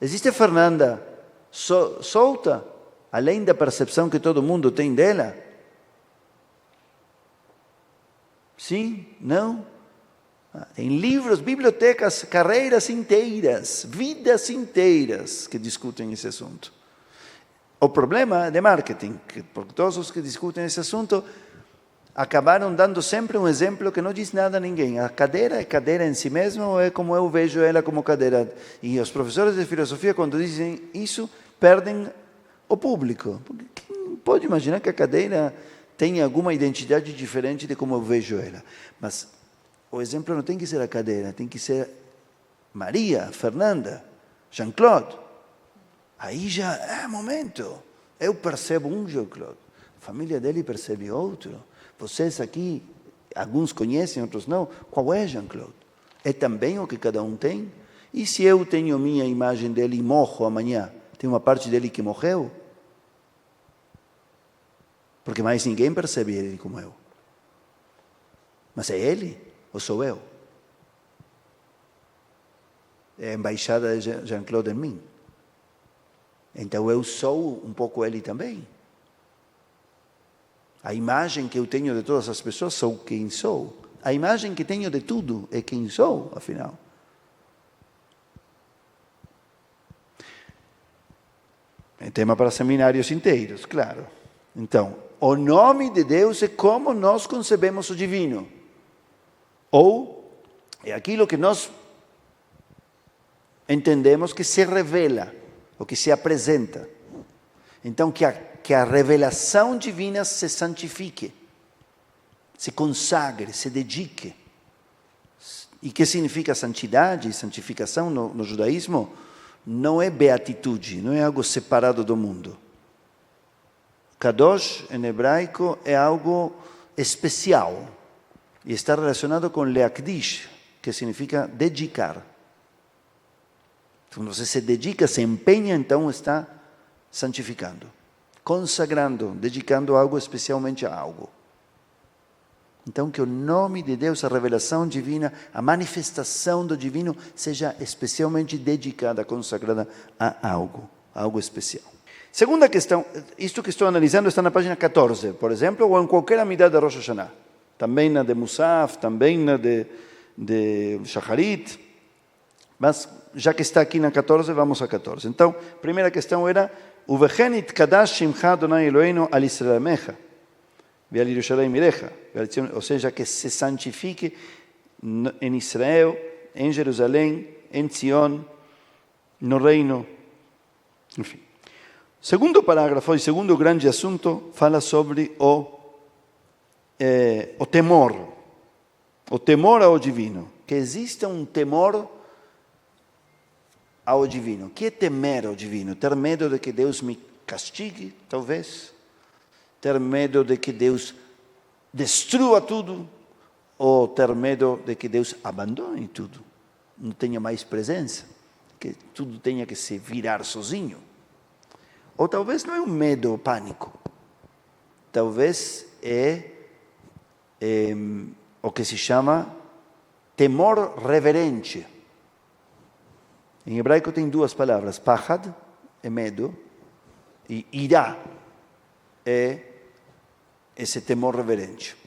[SPEAKER 1] Existe Fernanda solta, além da percepção que todo mundo tem dela? Sim? Não? Em livros, bibliotecas, carreiras inteiras, vidas inteiras que discutem esse assunto. O problema de marketing, porque todos os que discutem esse assunto acabaram dando sempre um exemplo que não diz nada a ninguém. A cadeira é cadeira em si mesma ou é como eu vejo ela como cadeira? E os professores de filosofia, quando dizem isso, perdem o público. Porque quem pode imaginar que a cadeira tem alguma identidade diferente de como eu vejo ela? Mas o exemplo não tem que ser a cadeira, tem que ser Maria, Fernanda, Jean-Claude. Aí já é momento. Eu percebo um Jean-Claude, a família dele percebe outro. Vocês aqui, alguns conhecem, outros não. Qual é Jean-Claude? É também o que cada um tem? E se eu tenho minha imagem dele e morro amanhã, tem uma parte dele que morreu? Porque mais ninguém percebe ele como eu. Mas é ele ou sou eu? é a embaixada de Jean-Claude em mim. Então eu sou um pouco ele também. A imagem que eu tenho de todas as pessoas sou quem sou. A imagem que tenho de tudo é quem sou, afinal. É tema para seminários inteiros, claro. Então, o nome de Deus é como nós concebemos o divino. Ou é aquilo que nós entendemos que se revela, ou que se apresenta. Então, que a revelação divina se santifique, se consagre, se dedique. E que significa santidade e santificação no judaísmo? Não é beatitude, não é algo separado do mundo. Kadosh, em hebraico, é algo especial. E está relacionado com leakdish, que significa dedicar. Quando você se dedica, se empenha, então está santificando, consagrando, dedicando algo especialmente a algo. Então, que o nome de Deus, a revelação divina, a manifestação do divino, seja especialmente dedicada, consagrada a algo especial. Segunda questão, isto que estou analisando está na página 14, por exemplo, ou em qualquer amidá de Rosh Hashanah. Também na de Musaf, também na de Shacharit. Mas, já que está aqui na 14, vamos a 14. Então, a primeira questão era, Uvehen itkadash shimcha Adonai Eloheinu al Israel amecha. Ou seja, que se santifique em Israel, em Jerusalém, em Sion, no reino. Enfim. Segundo parágrafo e segundo grande assunto fala sobre o temor ao divino. Que exista um temor ao divino. O que é temer ao divino? Ter medo de que Deus me castigue, talvez? Ter medo de que Deus destrua tudo, ou ter medo de que Deus abandone tudo, não tenha mais presença, que tudo tenha que se virar sozinho. Ou talvez não é um medo ou pânico, talvez é o que se chama temor reverente. Em hebraico tem duas palavras, pachad é medo, e irá é esse temor reverente.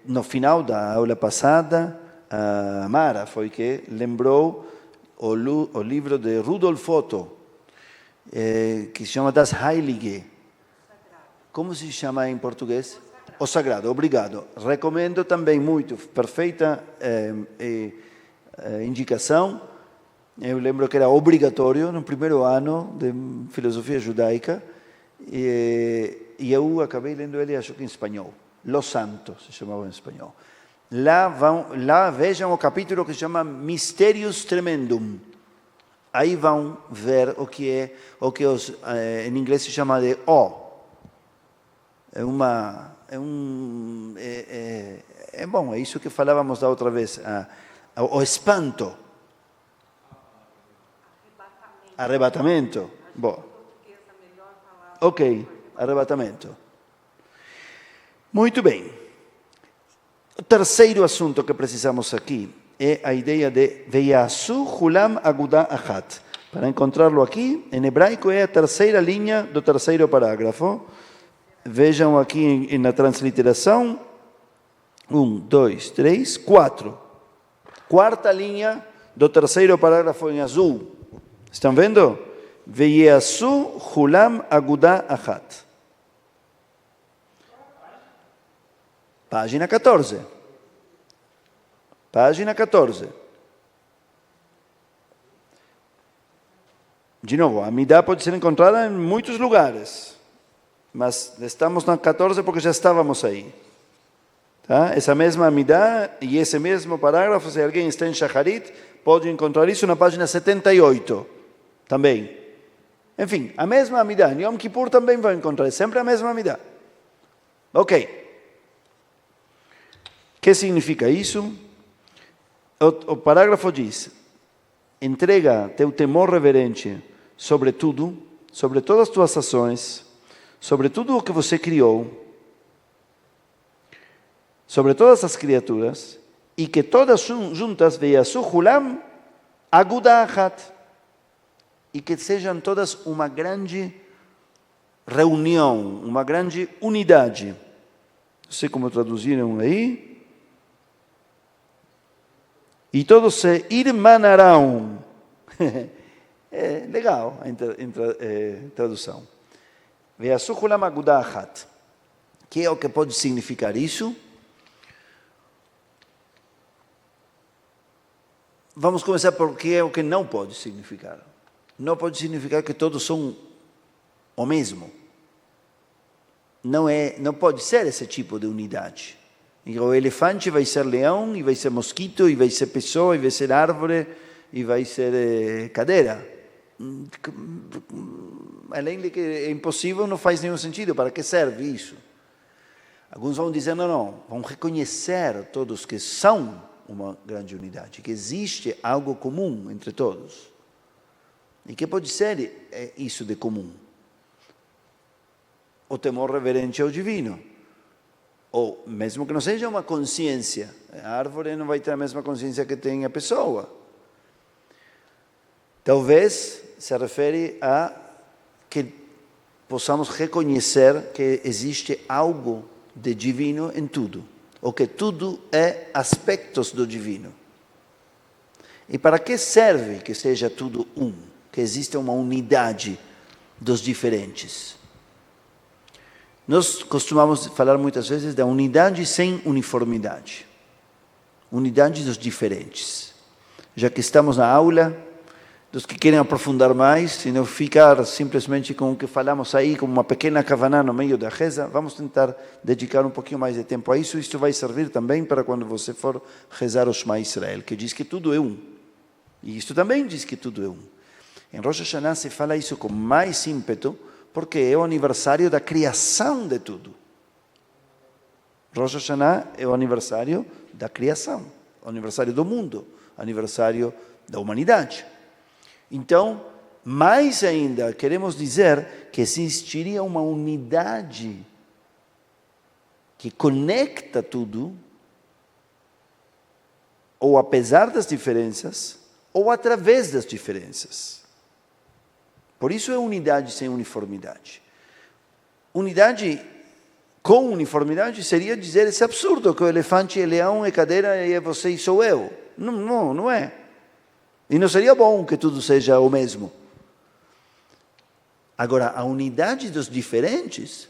[SPEAKER 1] No final da aula passada, a Mara foi que lembrou o livro de Rudolf Otto, que se chama Das Heilige. Como se chama em português? O Sagrado, obrigado. Recomendo também muito, perfeita indicação. Eu lembro que era obrigatório no primeiro ano de filosofia judaica, e eu acabei lendo ele, acho que em espanhol. Los Santos se chamava em espanhol. Lá vejam o capítulo que se chama Mysterius Tremendum. Aí vão ver o que em inglês se chama de awe. É isso que falávamos da outra vez, o espanto. Arrebatamento. Bom. Ok, arrebatamento. Muito bem. O terceiro assunto que precisamos aqui é a ideia de Veyasu Hulam Agudah Achat. Para encontrá-lo aqui, em hebraico é a terceira linha do terceiro parágrafo. Vejam aqui na transliteração. 1, 2, 3, 4. Quarta linha do terceiro parágrafo em azul. Estão vendo? Veyasu Hulam Agudah Achat. Página 14. Página 14. De novo, a Amidá pode ser encontrada em muitos lugares, mas estamos na 14 porque já estávamos aí. Tá? Essa mesma Amidá e esse mesmo parágrafo, se alguém está em Shacharit, pode encontrar isso na página 78 também. Enfim, a mesma Amidá. Em Yom Kippur também vai encontrar, sempre a mesma Amidá. Ok. O que significa isso? O parágrafo diz, entrega teu temor reverente sobre tudo, sobre todas as tuas ações, sobre tudo o que você criou, sobre todas as criaturas, e que todas juntas ve'yasu hulam aguda achat, e que sejam todas uma grande reunião, uma grande unidade. Não sei como traduziram aí. E todos se irmanarão. É legal a tradução. Ve'yasu hulam aguda achat. Que é o que pode significar isso? Vamos começar por que é o que não pode significar. Não pode significar que todos são o mesmo. Não pode ser esse tipo de unidade. O elefante vai ser leão, e vai ser mosquito, e vai ser pessoa, e vai ser árvore, e vai ser cadeira. Além de que é impossível, não faz nenhum sentido. Para que serve isso? Alguns vão dizer, não, vão reconhecer todos que são uma grande unidade, que existe algo comum entre todos. E que pode ser isso de comum? O temor reverente ao divino. Ou mesmo que não seja uma consciência. A árvore não vai ter a mesma consciência que tem a pessoa. Talvez se refere a que possamos reconhecer que existe algo de divino em tudo, ou que tudo é aspectos do divino. E para que serve que seja tudo um, que exista uma unidade dos diferentes? Nós costumamos falar muitas vezes da unidade sem uniformidade, unidade dos diferentes. Já que estamos na aula, dos que querem aprofundar mais, e não ficar simplesmente com o que falamos aí, como uma pequena kavaná no meio da reza, vamos tentar dedicar um pouquinho mais de tempo a isso. Isto vai servir também para quando você for rezar o Shema Israel, que diz que tudo é um. E isto também diz que tudo é um. Em Rosh Hashanah se fala isso com mais ímpeto, porque é o aniversário da criação de tudo. Rosh Hashanah é o aniversário da criação, o aniversário do mundo, o aniversário da humanidade. Então, mais ainda, queremos dizer que existiria uma unidade que conecta tudo, ou apesar das diferenças, ou através das diferenças. Por isso é unidade sem uniformidade. Unidade com uniformidade seria dizer esse absurdo, que o elefante é leão, é cadeira, e é você e sou eu. Não é. E não seria bom que tudo seja o mesmo. Agora, a unidade dos diferentes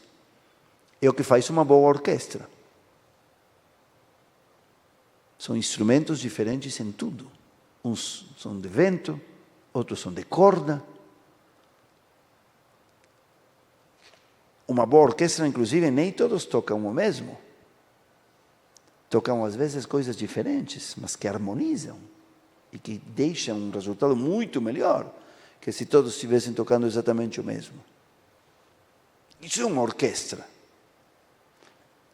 [SPEAKER 1] é o que faz uma boa orquestra. São instrumentos diferentes em tudo. Uns são de vento, outros são de corda. Uma boa orquestra, inclusive, nem todos tocam o mesmo. Tocam, às vezes, coisas diferentes, mas que harmonizam. E que deixam um resultado muito melhor que se todos estivessem tocando exatamente o mesmo. Isso é uma orquestra.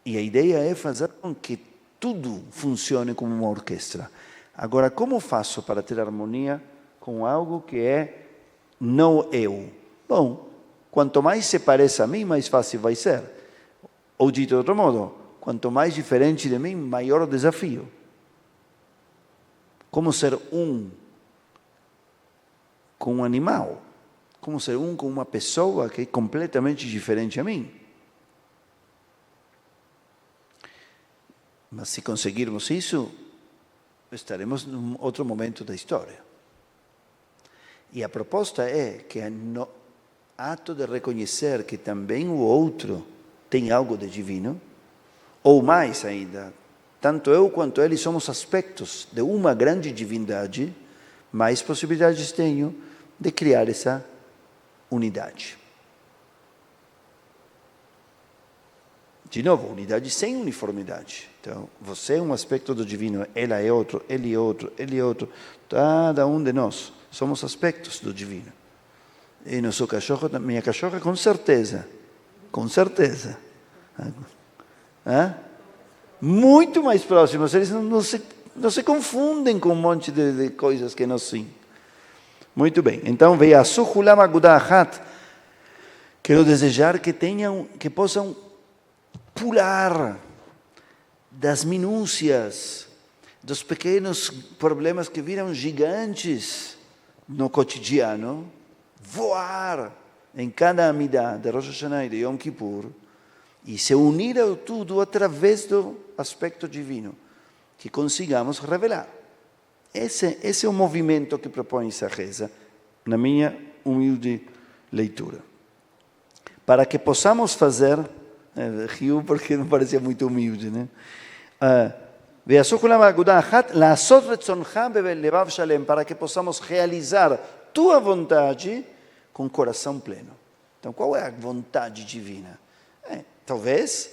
[SPEAKER 1] E a ideia é fazer com que tudo funcione como uma orquestra. Agora, como faço para ter harmonia com algo que é não eu? Bom, quanto mais se parece a mim, mais fácil vai ser. Ou dito de outro modo, quanto mais diferente de mim, maior o desafio. Como ser um com um animal? Como ser um com uma pessoa que é completamente diferente a mim? Mas se conseguirmos isso, estaremos num outro momento da história. E a proposta é que no ato de reconhecer que também o outro tem algo de divino, ou mais ainda, tanto eu quanto ele somos aspectos de uma grande divindade, mais possibilidades tenho de criar essa unidade. De novo, unidade sem uniformidade. Então, você é um aspecto do divino, ela é outro, ele é outro, ele é outro. Cada um de nós somos aspectos do divino. E nosso cachorro, minha cachorra, com certeza. Com certeza. Muito mais próximos. Eles não se confundem com um monte de coisas que não sim. Muito bem. Então, ve'yasu hulam aguda achat. Quero desejar que possam pular das minúcias, dos pequenos problemas que viram gigantes no cotidiano, voar em cada Amidah de Rosh Hashanah e de Yom Kippur e se unir ao tudo através do aspecto divino, que consigamos revelar. Esse é o movimento que propõe essa reza, na minha humilde leitura. Para que possamos fazer, rio porque não parecia muito humilde, né? Para que possamos realizar tua vontade com coração pleno. Então, qual é a vontade divina? Talvez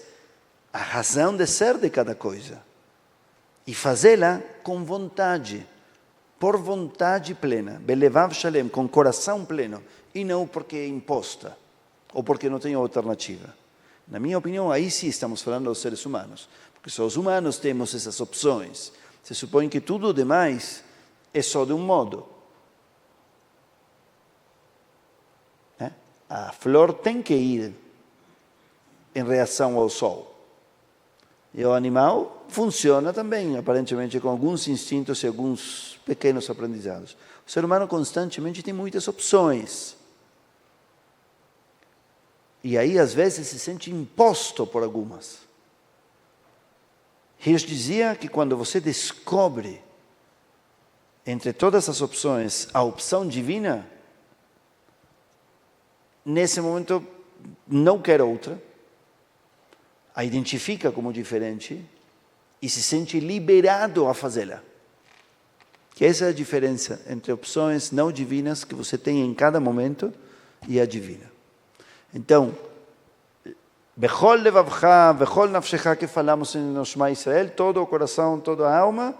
[SPEAKER 1] a razão de ser de cada coisa. E fazê-la com vontade, por vontade plena. Belevav Shalem, com coração pleno. E não porque é imposta, ou porque não tem alternativa. Na minha opinião, aí sim estamos falando dos seres humanos. Porque só os humanos temos essas opções. Se supõe que tudo o demais é só de um modo. A flor tem que ir em reação ao sol. E o animal funciona também, aparentemente, com alguns instintos e alguns pequenos aprendizados. O ser humano constantemente tem muitas opções. E aí, às vezes, se sente imposto por algumas. Hirsch dizia que quando você descobre, entre todas as opções, a opção divina, nesse momento não quer outra, a identifica como diferente e se sente liberado a fazê-la. Que essa é a diferença entre opções não divinas que você tem em cada momento e a divina. Então, Bechol levavcha, bechol nafshecha, que falamos no Shema Israel, todo o coração, toda a alma,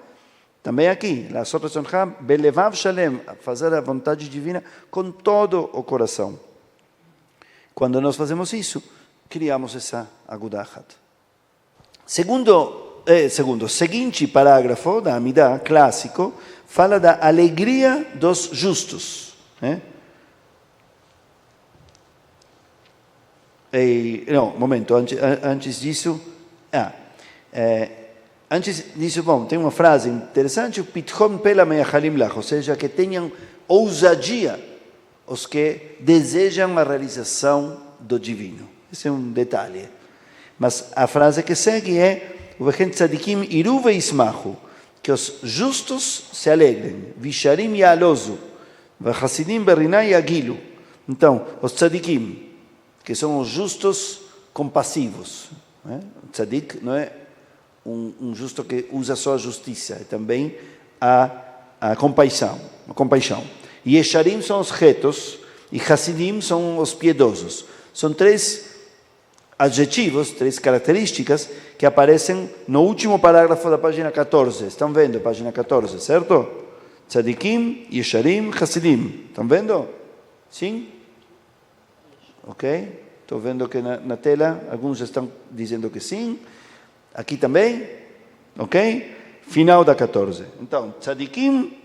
[SPEAKER 1] também aqui, לעשות רצונך בלבב שלם, fazer a vontade divina com todo o coração. Quando nós fazemos isso, criamos essa Agudahat. Seguinte parágrafo da Amidah, clássico, fala da alegria dos justos. Antes disso... Antes disso, tem uma frase interessante, Pitchon pela meyachalim lach, ou seja, que tenham ousadia os que desejam a realização do divino. Esse é um detalhe. Mas a frase que segue é Uvechem tzadikim iru veismachu, que os justos se alegrem, visharim ya'alozu, vachasidim berinai yagilu. Então, os tzadikim, que são os justos compassivos. Tzadik não é um justo que usa só a justiça, é também a compaixão. E Yesharim são os retos, e Hasidim são os piedosos. São três adjetivos, três características que aparecem no último parágrafo da página 14. Estão vendo a página 14, certo? Tzadikim, Yesharim, Hasidim. Estão vendo? Sim? Ok? Estou vendo que na tela alguns estão dizendo que sim. Aqui também, ok? Final da 14. Então, tzadikim,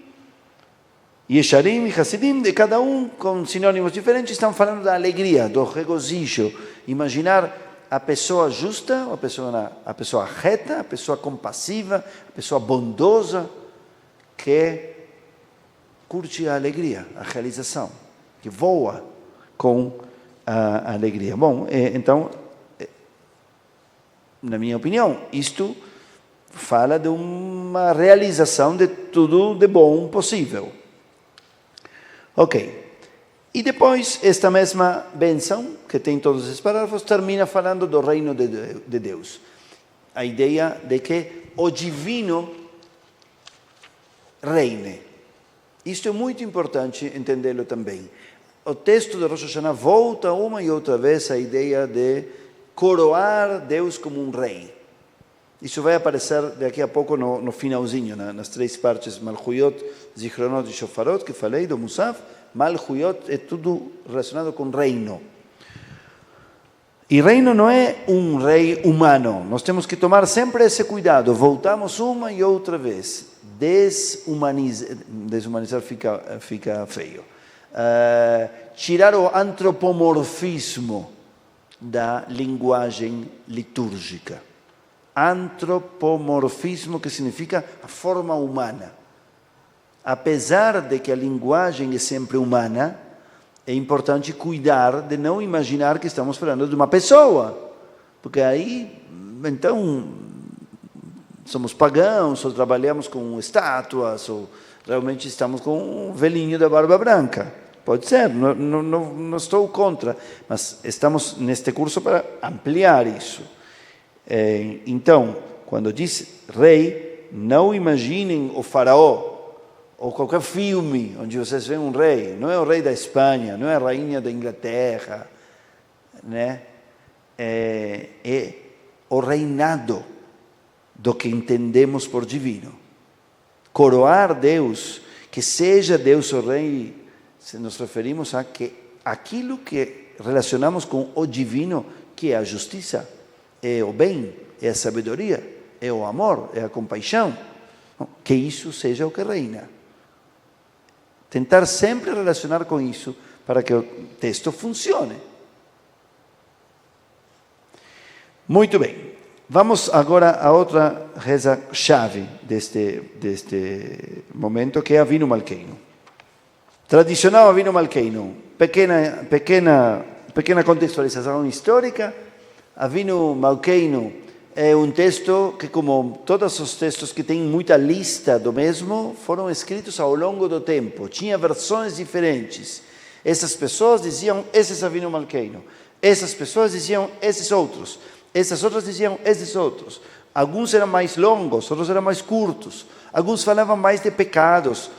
[SPEAKER 1] Yesharim e Hasidim, de cada um com sinônimos diferentes, estão falando da alegria, do regozijo. Imaginar a pessoa justa, a pessoa reta, a pessoa compassiva, a pessoa bondosa, que curte a alegria, a realização, que voa com a alegria. Bom, então... Na minha opinião, isto fala de uma realização de tudo de bom possível. Ok. E depois, esta mesma bênção, que tem todos esses parágrafos, termina falando do reino de Deus. A ideia de que o divino reine. Isto é muito importante entendê-lo também. O texto de Rosh Hashanah volta uma e outra vez à ideia de coroar Deus como um rei. Isso vai aparecer daqui a pouco no finalzinho, nas três partes, Malchuyot, Zichronot e Shofarot, que falei do Musaf. Malchuyot é tudo relacionado com reino. E reino não é um rei humano. Nós temos que tomar sempre esse cuidado. Voltamos uma e outra vez. Desumanizar fica feio. Tirar o antropomorfismo da linguagem litúrgica. Antropomorfismo, que significa a forma humana. Apesar de que a linguagem é sempre humana, é importante cuidar de não imaginar que estamos falando de uma pessoa, porque aí, então, somos pagãos, ou trabalhamos com estátuas, ou realmente estamos com um velhinho da barba branca. Pode ser, não estou contra, mas estamos neste curso para ampliar isso. Então, quando diz rei, não imaginem o faraó, ou qualquer filme onde vocês veem um rei. Não é o rei da Espanha, não é a rainha da Inglaterra, né? É o reinado do que entendemos por divino. Coroar Deus, que seja Deus o rei, se nos referimos a que aquilo que relacionamos com o divino, que é a justiça, é o bem, é a sabedoria, é o amor, é a compaixão, que isso seja o que reina. Tentar sempre relacionar com isso para que o texto funcione. Muito bem. Vamos agora a outra reza-chave deste momento, que é Avinu Malkeinu. Tradicional Avinu Malkeinu. Pequena contextualização histórica. Avinu Malkeinu é um texto que, como todos os textos que têm muita lista do mesmo, foram escritos ao longo do tempo. Tinha versões diferentes. Essas pessoas diziam, esse é Avinu Malkeinu. Essas pessoas diziam, esses outros. Essas outras diziam, esses outros. Alguns eram mais longos, outros eram mais curtos. Alguns falavam mais de pecados.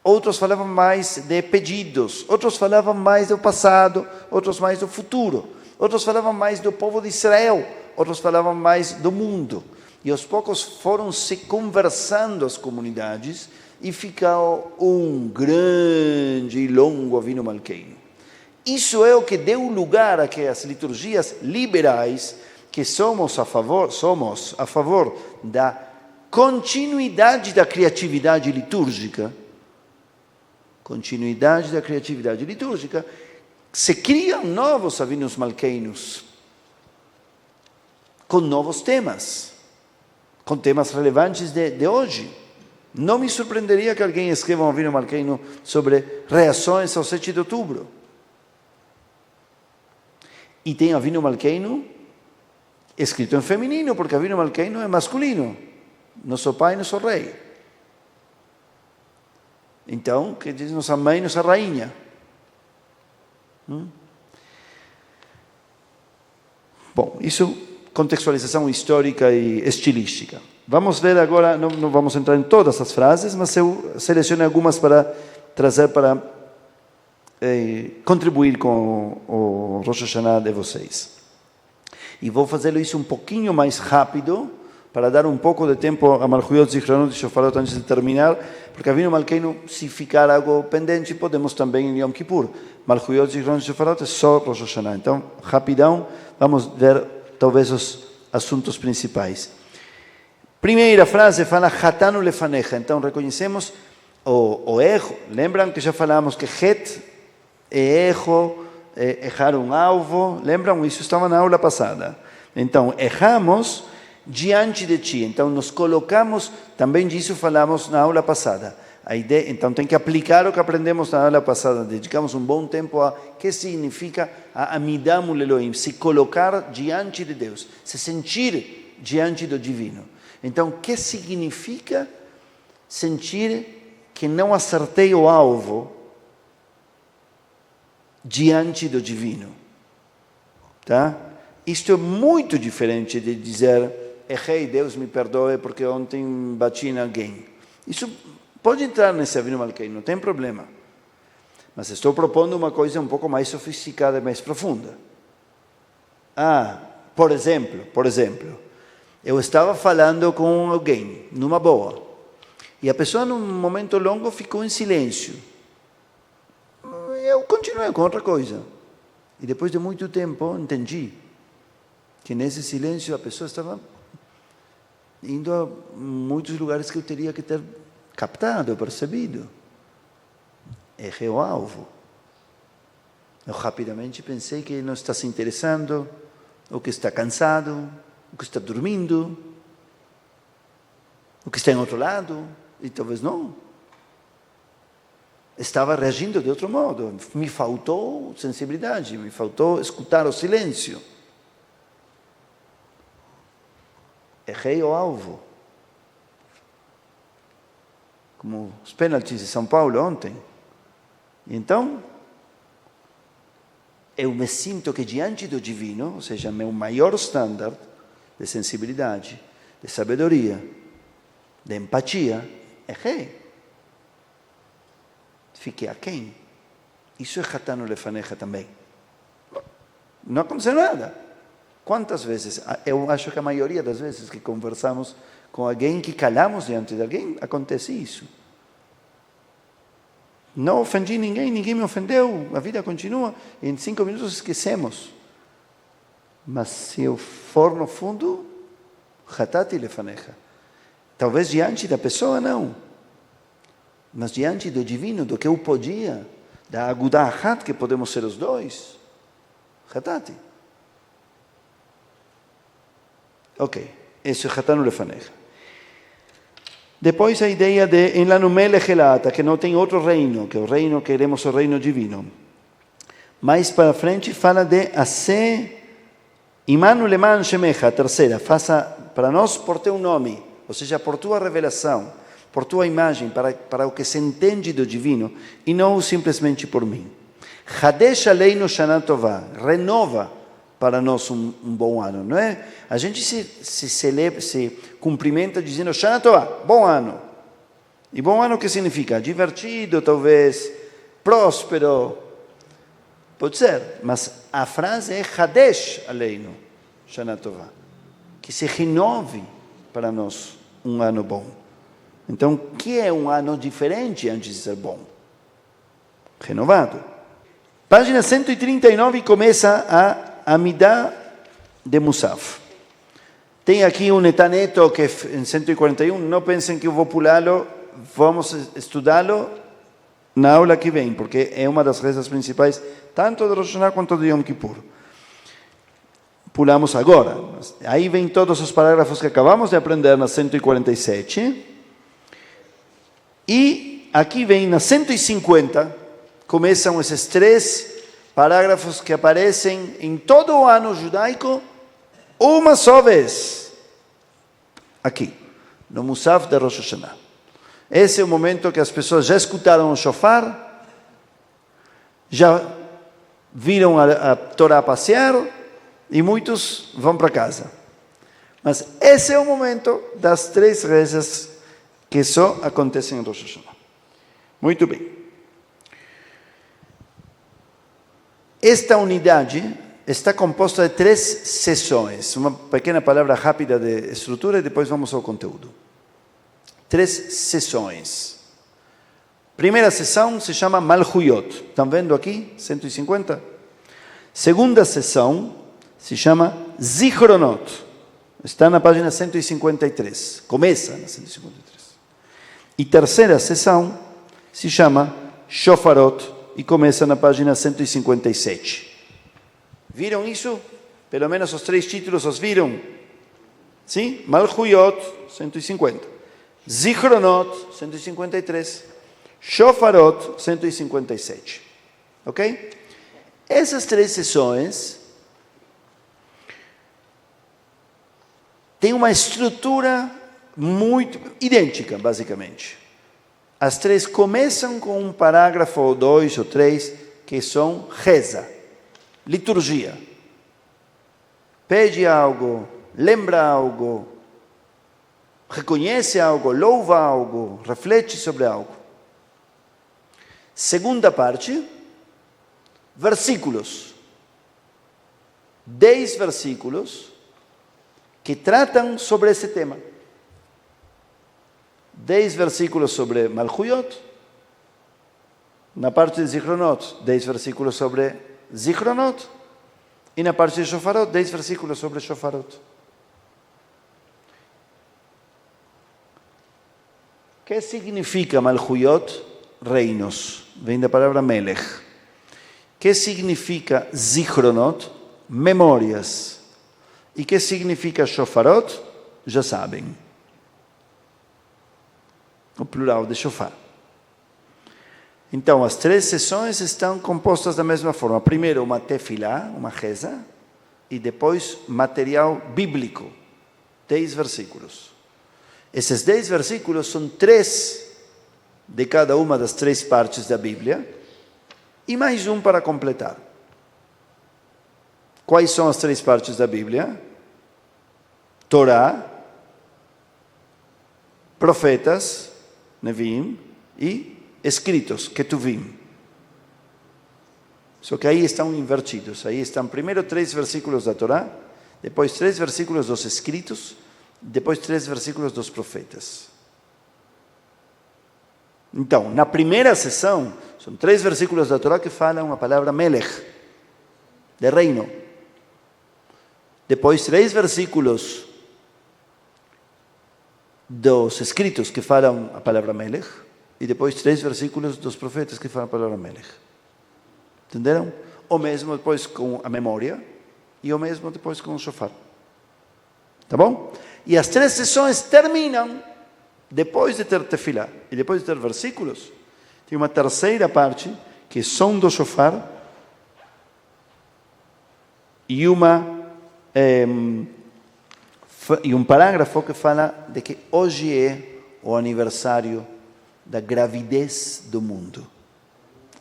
[SPEAKER 1] Outros falavam mais de pedidos. Outros falavam mais do passado. Outros mais do futuro. Outros falavam mais do povo de Israel. Outros falavam mais do mundo. E aos poucos foram se conversando as comunidades e ficou um grande e longo Avinu Malkeinu. Isso é o que deu lugar a que as liturgias liberais, que somos a favor da continuidade da criatividade litúrgica, se criam novos Avinus Malkeinus, com novos temas, com temas relevantes de hoje. Não me surpreenderia que alguém escreva um Avinu Malkeinu sobre reações ao 7 de outubro. E tem Avinu Malkeinu escrito em feminino, porque Avinu Malkeinu é masculino. Nosso pai, nosso rei. Então, que diz nossa mãe, nossa rainha. Bom, isso contextualização histórica e estilística. Vamos ver agora, não vamos entrar em todas as frases, mas eu selecionei algumas para trazer, para contribuir com o Rosh Hashanah de vocês. E vou fazê-lo isso um pouquinho mais rápido, para dar um pouco de tempo a Malchuyot Zichronot e Shofarot antes de terminar, porque Avinu Malkeinu, se ficar algo pendente, podemos também em Yom Kippur. Malchuyot Zichronot e Shofarot é só Rosh Hashanah. Então, rapidão, vamos ver talvez os assuntos principais. Primeira frase fala Hatanu lefanecha. Então, reconhecemos o erro. Lembram que já falamos que Het é erro, errar um alvo. Lembram? Isso estava na aula passada. Então, erramos diante de ti. Então, nos colocamos, também disso falamos na aula passada. A ideia, então, tem que aplicar o que aprendemos na aula passada. Dedicamos um bom tempo a que significa a Amidah mul Elohim, se colocar diante de Deus, se sentir diante do divino. Então, o que significa sentir que não acertei o alvo diante do divino? Tá? Isto é muito diferente de dizer, errei, Deus me perdoe porque ontem bati em alguém. Isso pode entrar nesse Avinu Malkeinu, não tem problema. Mas estou propondo uma coisa um pouco mais sofisticada e mais profunda. Por exemplo, eu estava falando com alguém, numa boa, e a pessoa num momento longo ficou em silêncio. Eu continuei com outra coisa. E depois de muito tempo entendi que nesse silêncio a pessoa estava indo a muitos lugares que eu teria que ter captado, percebido. Errei o alvo. Eu rapidamente pensei que ele não está se interessando, ou que está cansado, o que está dormindo, o que está em outro lado, e talvez não. Estava reagindo de outro modo. Me faltou sensibilidade, me faltou escutar o silêncio. Errei o alvo. Como os pênaltis de São Paulo ontem. E então, eu me sinto que diante do divino, ou seja, meu maior estándar de sensibilidade, de sabedoria, de empatia, errei. Fiquei aquém. Isso é Hatanu Lefanecha também. Não aconteceu nada. Quantas vezes, eu acho que a maioria das vezes que conversamos com alguém, que calamos diante de alguém, acontece isso. Não ofendi ninguém, ninguém me ofendeu, a vida continua, e em 5 minutos esquecemos. Mas se eu for no fundo, Hatati Lefanecha. Talvez diante da pessoa não, mas diante do divino, do que eu podia, da Agudah Achat, que podemos ser os dois, Hatati. Ok, isso é Hatanu Lefanecha. Depois a ideia de em Lanu Melech Elata, que não tem outro reino, que é o reino, queremos o reino divino. Mais para frente fala de Ase Imanu Leman Shemecha, a terceira, faça para nós por teu nome, ou seja, por tua revelação, por tua imagem, para o que se entende do divino, e não simplesmente por mim. Hadesh Aleinu Shana Tová, renova para nós um bom ano, não é? A gente se cumprimenta dizendo Shana Tová, bom ano. E bom ano o que significa? Divertido, talvez, próspero. Pode ser, mas a frase é Hadesh Aleinu Shana Tová, que se renove para nós um ano bom. Então, o que é um ano diferente antes de ser bom? Renovado. Página 139 começa a Amidah de Musaf. Tem aqui um etaneto que em 141, não pensem que eu vou pulá-lo, vamos estudá-lo na aula que vem, porque é uma das rezas principais, tanto de Rosh Hashanah quanto de Yom Kippur. Pulamos agora. Aí vem todos os parágrafos que acabamos de aprender na 147. E aqui vem na 150, começam esses 3 parágrafos que aparecem em todo o ano judaico, uma só vez. Aqui, no Musaf de Rosh Hashanah. Esse é o momento que as pessoas já escutaram o shofar, já viram a Torá passear e muitos vão para casa. Mas esse é o momento das 3 rezas que só acontecem em Rosh Hashanah. Muito bem. Esta unidade está composta de 3 sessões. Uma pequena palavra rápida de estrutura e depois vamos ao conteúdo. 3 sessões. Primeira sessão se chama Malchuyot. Estão vendo aqui? 150. Segunda sessão se chama Zichronot. Está na página 153. Começa na 153. E terceira sessão se chama Shofarot e começa na página 157. Viram isso? Pelo menos os 3 títulos os viram? Sim? Malchuyot, 150. Zichronot, 153. Shofarot, 157. Ok? Essas 3 sessões têm uma estrutura muito idêntica, basicamente. As 3 começam com um parágrafo, ou 2 ou 3, que são reza, liturgia. Pede algo, lembra algo, reconhece algo, louva algo, reflete sobre algo. Segunda parte, versículos. 10 versículos que tratam sobre esse tema. 10 versículos sobre Malchuyot. Na parte de Zichronot, 10 versículos sobre Zichronot. E na parte de Shofarot, 10 versículos sobre Shofarot. O que significa Malchuyot? Reinos. Vem da palavra Melech. O que significa Zichronot? Memórias. E que significa shofarot? Já sabem. O plural de shofar. Então, as 3 sessões estão compostas da mesma forma. Primeiro, uma tefilá, uma reza, e depois, material bíblico, 10 versículos. Esses 10 versículos são 3 de cada uma das 3 partes da Bíblia, e mais um para completar. Quais são as 3 partes da Bíblia? Torá, profetas, Nevim, e escritos, Ketuvim. Só que aí estão invertidos. Aí estão primeiro 3 versículos da Torá, depois 3 versículos dos escritos, depois 3 versículos dos profetas. Então, na primeira sessão, são 3 versículos da Torá que falam a palavra Melech, de reino. Depois 3 versículos dos escritos que falam a palavra Melech, e depois 3 versículos dos profetas que falam a palavra Melech. Entenderam? O mesmo depois com a memória, e o mesmo depois com o shofar. Tá bom? E as 3 sessões terminam depois de ter tefilá e depois de ter versículos. Tem uma terceira parte, que é som do shofar, e um parágrafo que fala de que hoje é o aniversário da gravidez do mundo.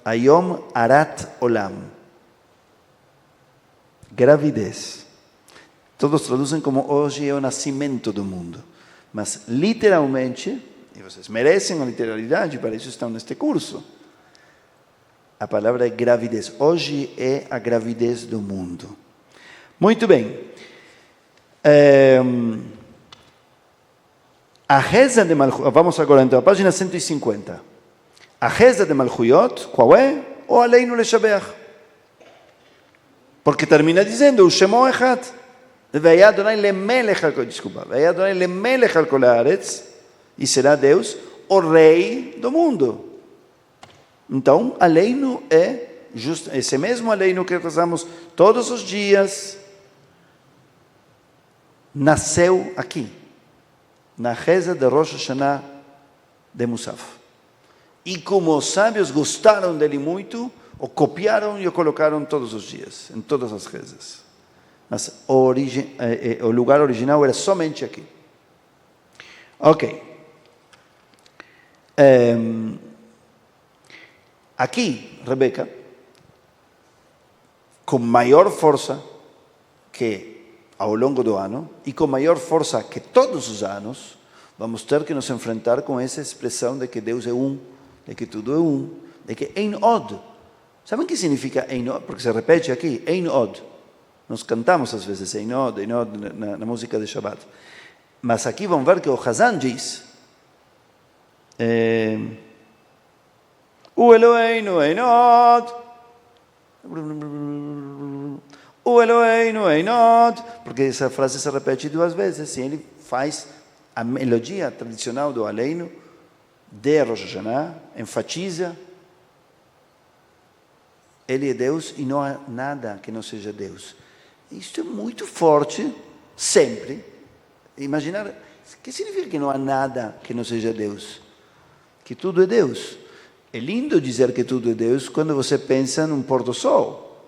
[SPEAKER 1] Ayom Arat Olam. Gravidez. Todos traduzem como hoje é o nascimento do mundo. Mas literalmente, e vocês merecem a literalidade, para isso estão neste curso, a palavra é gravidez. Hoje é a gravidez do mundo. Muito bem. A reza de Malchuyot, vamos agora então à página 150. A reza de Malchuyot, qual é? O Aleinu Leshabeach. Porque termina dizendo, o Shemo Echad. Veia Adonai lemelech al kol, desculpa, Veia Adonai lemelech al kol haaretz, e será Deus o rei do mundo. Então, Aleinu é esse mesmo Aleinu que rezamos todos os dias, nasceu aqui, na reza de Rosh Hashanah de Musaf. E como os sábios gostaram dele muito, o copiaram e o colocaram todos os dias, em todas as rezas. Mas o lugar original era somente aqui. Ok. Aqui, Rebeca, com maior força que ao longo do ano, e com maior força que todos os anos, vamos ter que nos enfrentar com essa expressão de que Deus é um, de que tudo é um, de que Ein Od. Sabem o que significa Ein Od? Porque se repete aqui, Ein Od. Nós cantamos às vezes Ein Od na música de Shabbat. Mas aqui vão ver que o Hazan diz, O Eloheinu Ein Od, O Eloheinu Ein Od, porque essa frase se repete 2 vezes, e ele faz a melodia tradicional do Aleinu, de Rosh Hashanah, enfatiza, Ele é Deus e não há nada que não seja Deus. Isto é muito forte, sempre. Imaginar, o que significa que não há nada que não seja Deus? Que tudo é Deus. É lindo dizer que tudo é Deus quando você pensa num pôr do sol,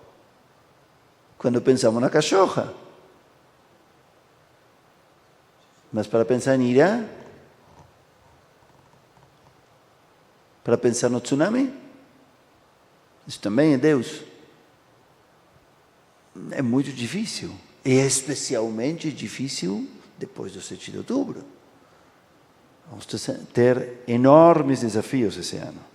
[SPEAKER 1] quando pensamos na cachorra. Mas para pensar em Irã, para pensar no tsunami, isso também é Deus. É muito difícil. E é especialmente difícil depois do 7 de outubro. Vamos ter enormes desafios esse ano.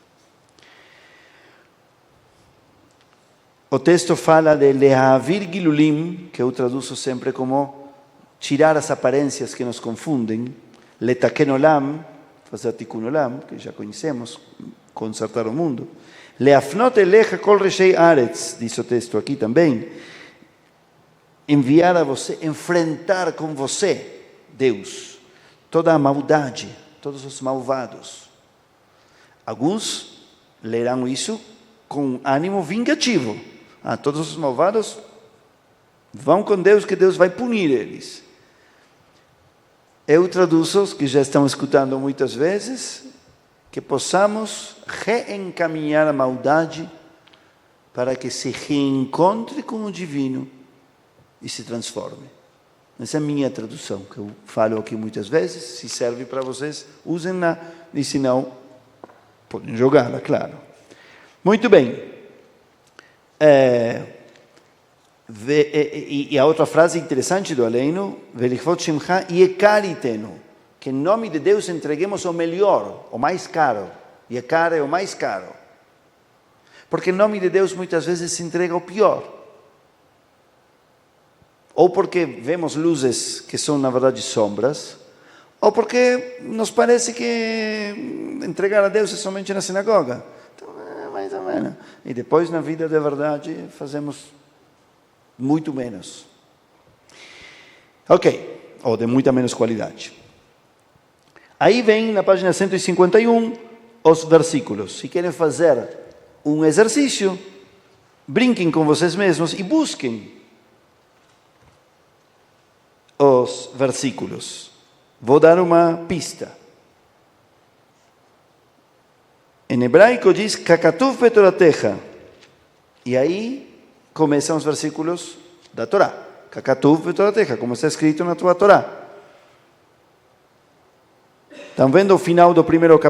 [SPEAKER 1] O texto fala de lehavir gilulim, que eu traduzo sempre como tirar as aparências que nos confundem, letaken olam, fazer tikkun olam, que já conhecemos, consertar o mundo, leafnot elecha kol reshei aretz, diz o texto aqui também, enviar a você, enfrentar com você, Deus, toda a maldade, todos os malvados. Alguns lerão isso com ânimo vingativo. Todos os malvados Vão com Deus que Deus vai punir eles. Eu traduzo, os que já estão escutando muitas vezes, que possamos reencaminhar a maldade para que se reencontre com o divino e se transforme. Essa é a minha tradução, que eu falo aqui muitas vezes. Se serve para vocês, usem-na, e se não, podem jogá-la, claro. Muito bem. E a outra frase interessante do Aleinu, Velichvot Shemcha Yekaritenu, que em nome de Deus entreguemos o melhor, o mais caro. Yekar é o mais caro. Porque em nome de Deus muitas vezes se entrega o pior. Ou porque vemos luzes que são na verdade sombras, ou porque nos parece que entregar a Deus é somente na sinagoga. Então, mais ou menos. E depois na vida de verdade fazemos muito menos. Ok, ou de muita menos qualidade. Aí vem na página 151 os versículos. Se querem fazer um exercício, brinquem com vocês mesmos e busquem os versículos. Vou dar uma pista. Em hebraico diz Kakatuv betoratecha. E aí começam os versículos da Torá. Kakatuv betoratecha, como está escrito na tua Torá. Estão vendo o final do primeiro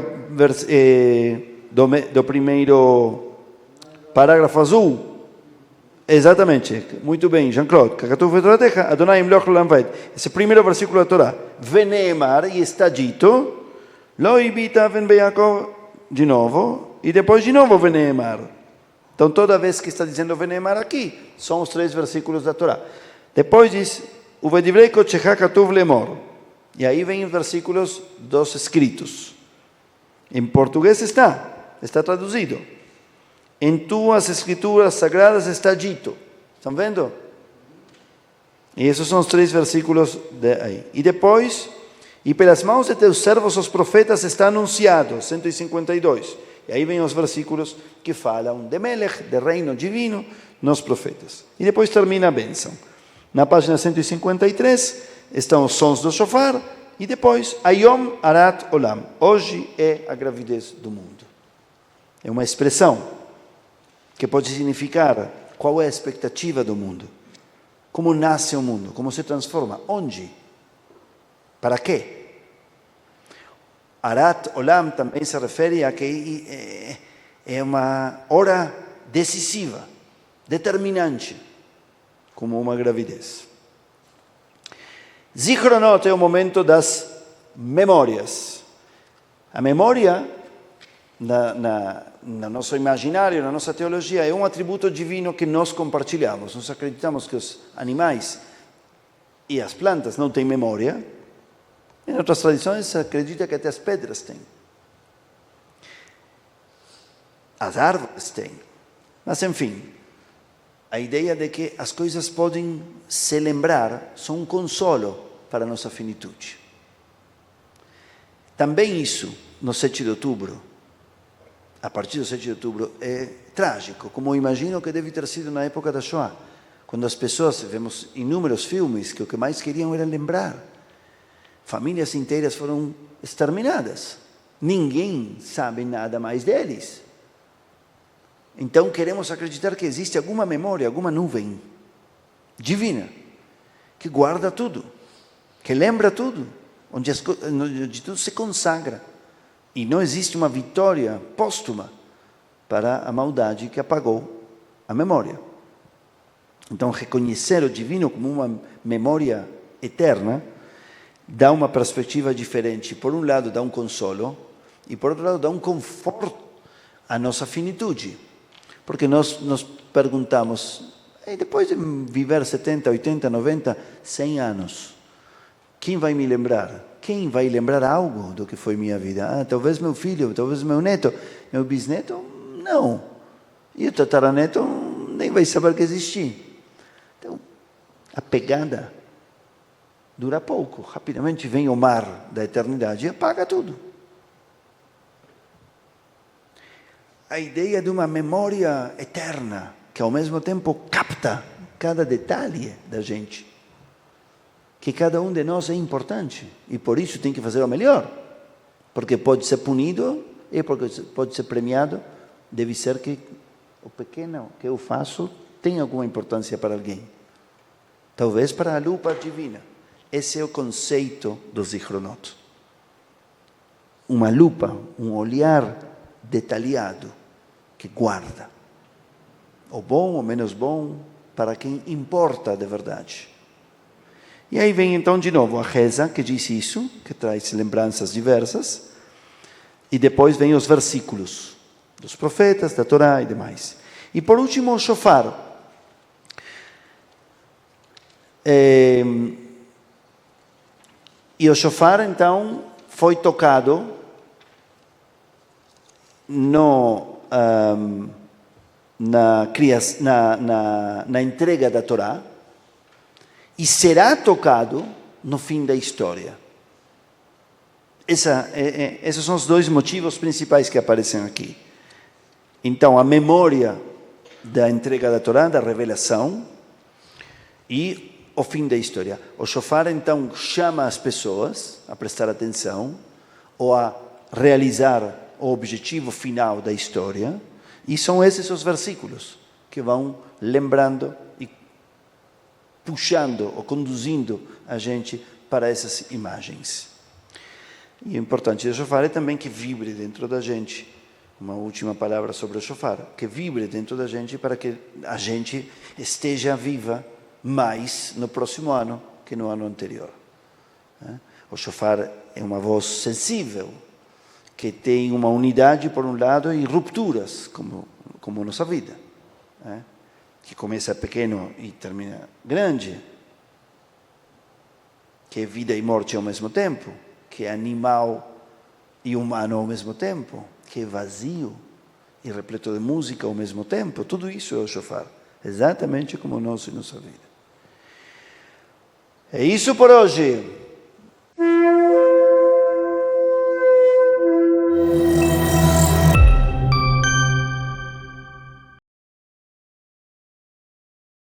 [SPEAKER 1] do primeiro parágrafo azul? Exatamente, muito bem, Jean-Claude. Kakatuv betoratecha, Adonai imloch l'olam vaed. Esse primeiro versículo da Torá. Veneemar, e está dito, Lo ibita ven beYakov, de novo, e depois de novo Veneemar. Então, toda vez que está dizendo Veneemar aqui, são os 3 versículos da Torá. Depois diz, Uvedivrei kochecha katuv lemor. E aí vem os versículos dos escritos. Em português está traduzido. Em tuas escrituras sagradas está dito. Estão vendo? E esses são os 3 versículos de aí. E depois, e pelas mãos de teus servos os profetas está anunciado, 152. E aí vem os versículos que falam de Melech, de reino divino, nos profetas. E depois termina a bênção. Na página 153 estão os sons do shofar. E depois, Ayom Arat Olam. Hoje é a gravidez do mundo. É uma expressão que pode significar qual é a expectativa do mundo. Como nasce o mundo, como se transforma, onde, para quê? Arat Olam também se refere a que é uma hora decisiva, determinante, como uma gravidez. Zichronot é o momento das memórias. A memória, no nosso imaginário, na nossa teologia, é um atributo divino que nós compartilhamos. Nós acreditamos que os animais e as plantas não têm memória. Em outras tradições, se acredita que até as pedras têm. As árvores têm. Mas, enfim, a ideia de que as coisas podem se lembrar são um consolo para a nossa finitude. Também isso, no 7 de outubro, a partir do 7 de outubro, é trágico, como eu imagino que deve ter sido na época da Shoah, quando as pessoas, vemos inúmeros filmes, que o que mais queriam era lembrar. Famílias inteiras foram exterminadas. Ninguém sabe nada mais deles. Então queremos acreditar que existe alguma memória, alguma nuvem divina, que guarda tudo, que lembra tudo, onde tudo se consagra. E não existe uma vitória póstuma para a maldade que apagou a memória. Então, reconhecer o divino como uma memória eterna dá uma perspectiva diferente. Por um lado, dá um consolo, e por outro lado, dá um conforto à nossa finitude. Porque nós nos perguntamos, depois de viver 70, 80, 90, 100 anos, quem vai me lembrar? Quem vai lembrar algo do que foi minha vida? Talvez meu filho, talvez meu neto, meu bisneto, não. E o tataraneto nem vai saber que existi. Então, a pegada dura pouco. Rapidamente vem o mar da eternidade e apaga tudo. A ideia de uma memória eterna, que ao mesmo tempo capta cada detalhe da gente. Que cada um de nós é importante e por isso tem que fazer o melhor. Porque pode ser punido e porque pode ser premiado. Deve ser que o pequeno que eu faço tem alguma importância para alguém. Talvez para a lupa divina. Esse é o conceito do Zichronot. Uma lupa, um olhar detalhado que guarda o bom ou menos bom para quem importa de verdade. E aí vem então de novo a reza que diz isso, que traz lembranças diversas, e depois vem os versículos dos profetas, da Torá e demais. E por último o shofar. E o shofar então foi tocado na entrega da Torá e será tocado no fim da história. Esses são os dois motivos principais que aparecem aqui. Então, a memória da entrega da Torá, da revelação, e o fim da história. O shofar, então, chama as pessoas a prestar atenção ou a realizar o objetivo final da história, e são esses os versículos que vão lembrando e puxando ou conduzindo a gente para essas imagens. E o importante do shofar é também que vibre dentro da gente. Uma última palavra sobre o shofar, que vibre dentro da gente para que a gente esteja viva mais no próximo ano que no ano anterior. O shofar é uma voz sensível, que tem uma unidade por um lado e rupturas, como nossa vida. Que começa pequeno e termina grande, que é vida e morte ao mesmo tempo, que é animal e humano ao mesmo tempo, que é vazio e repleto de música ao mesmo tempo. Tudo isso é o shofar, exatamente como nós em nossa vida. É isso por hoje.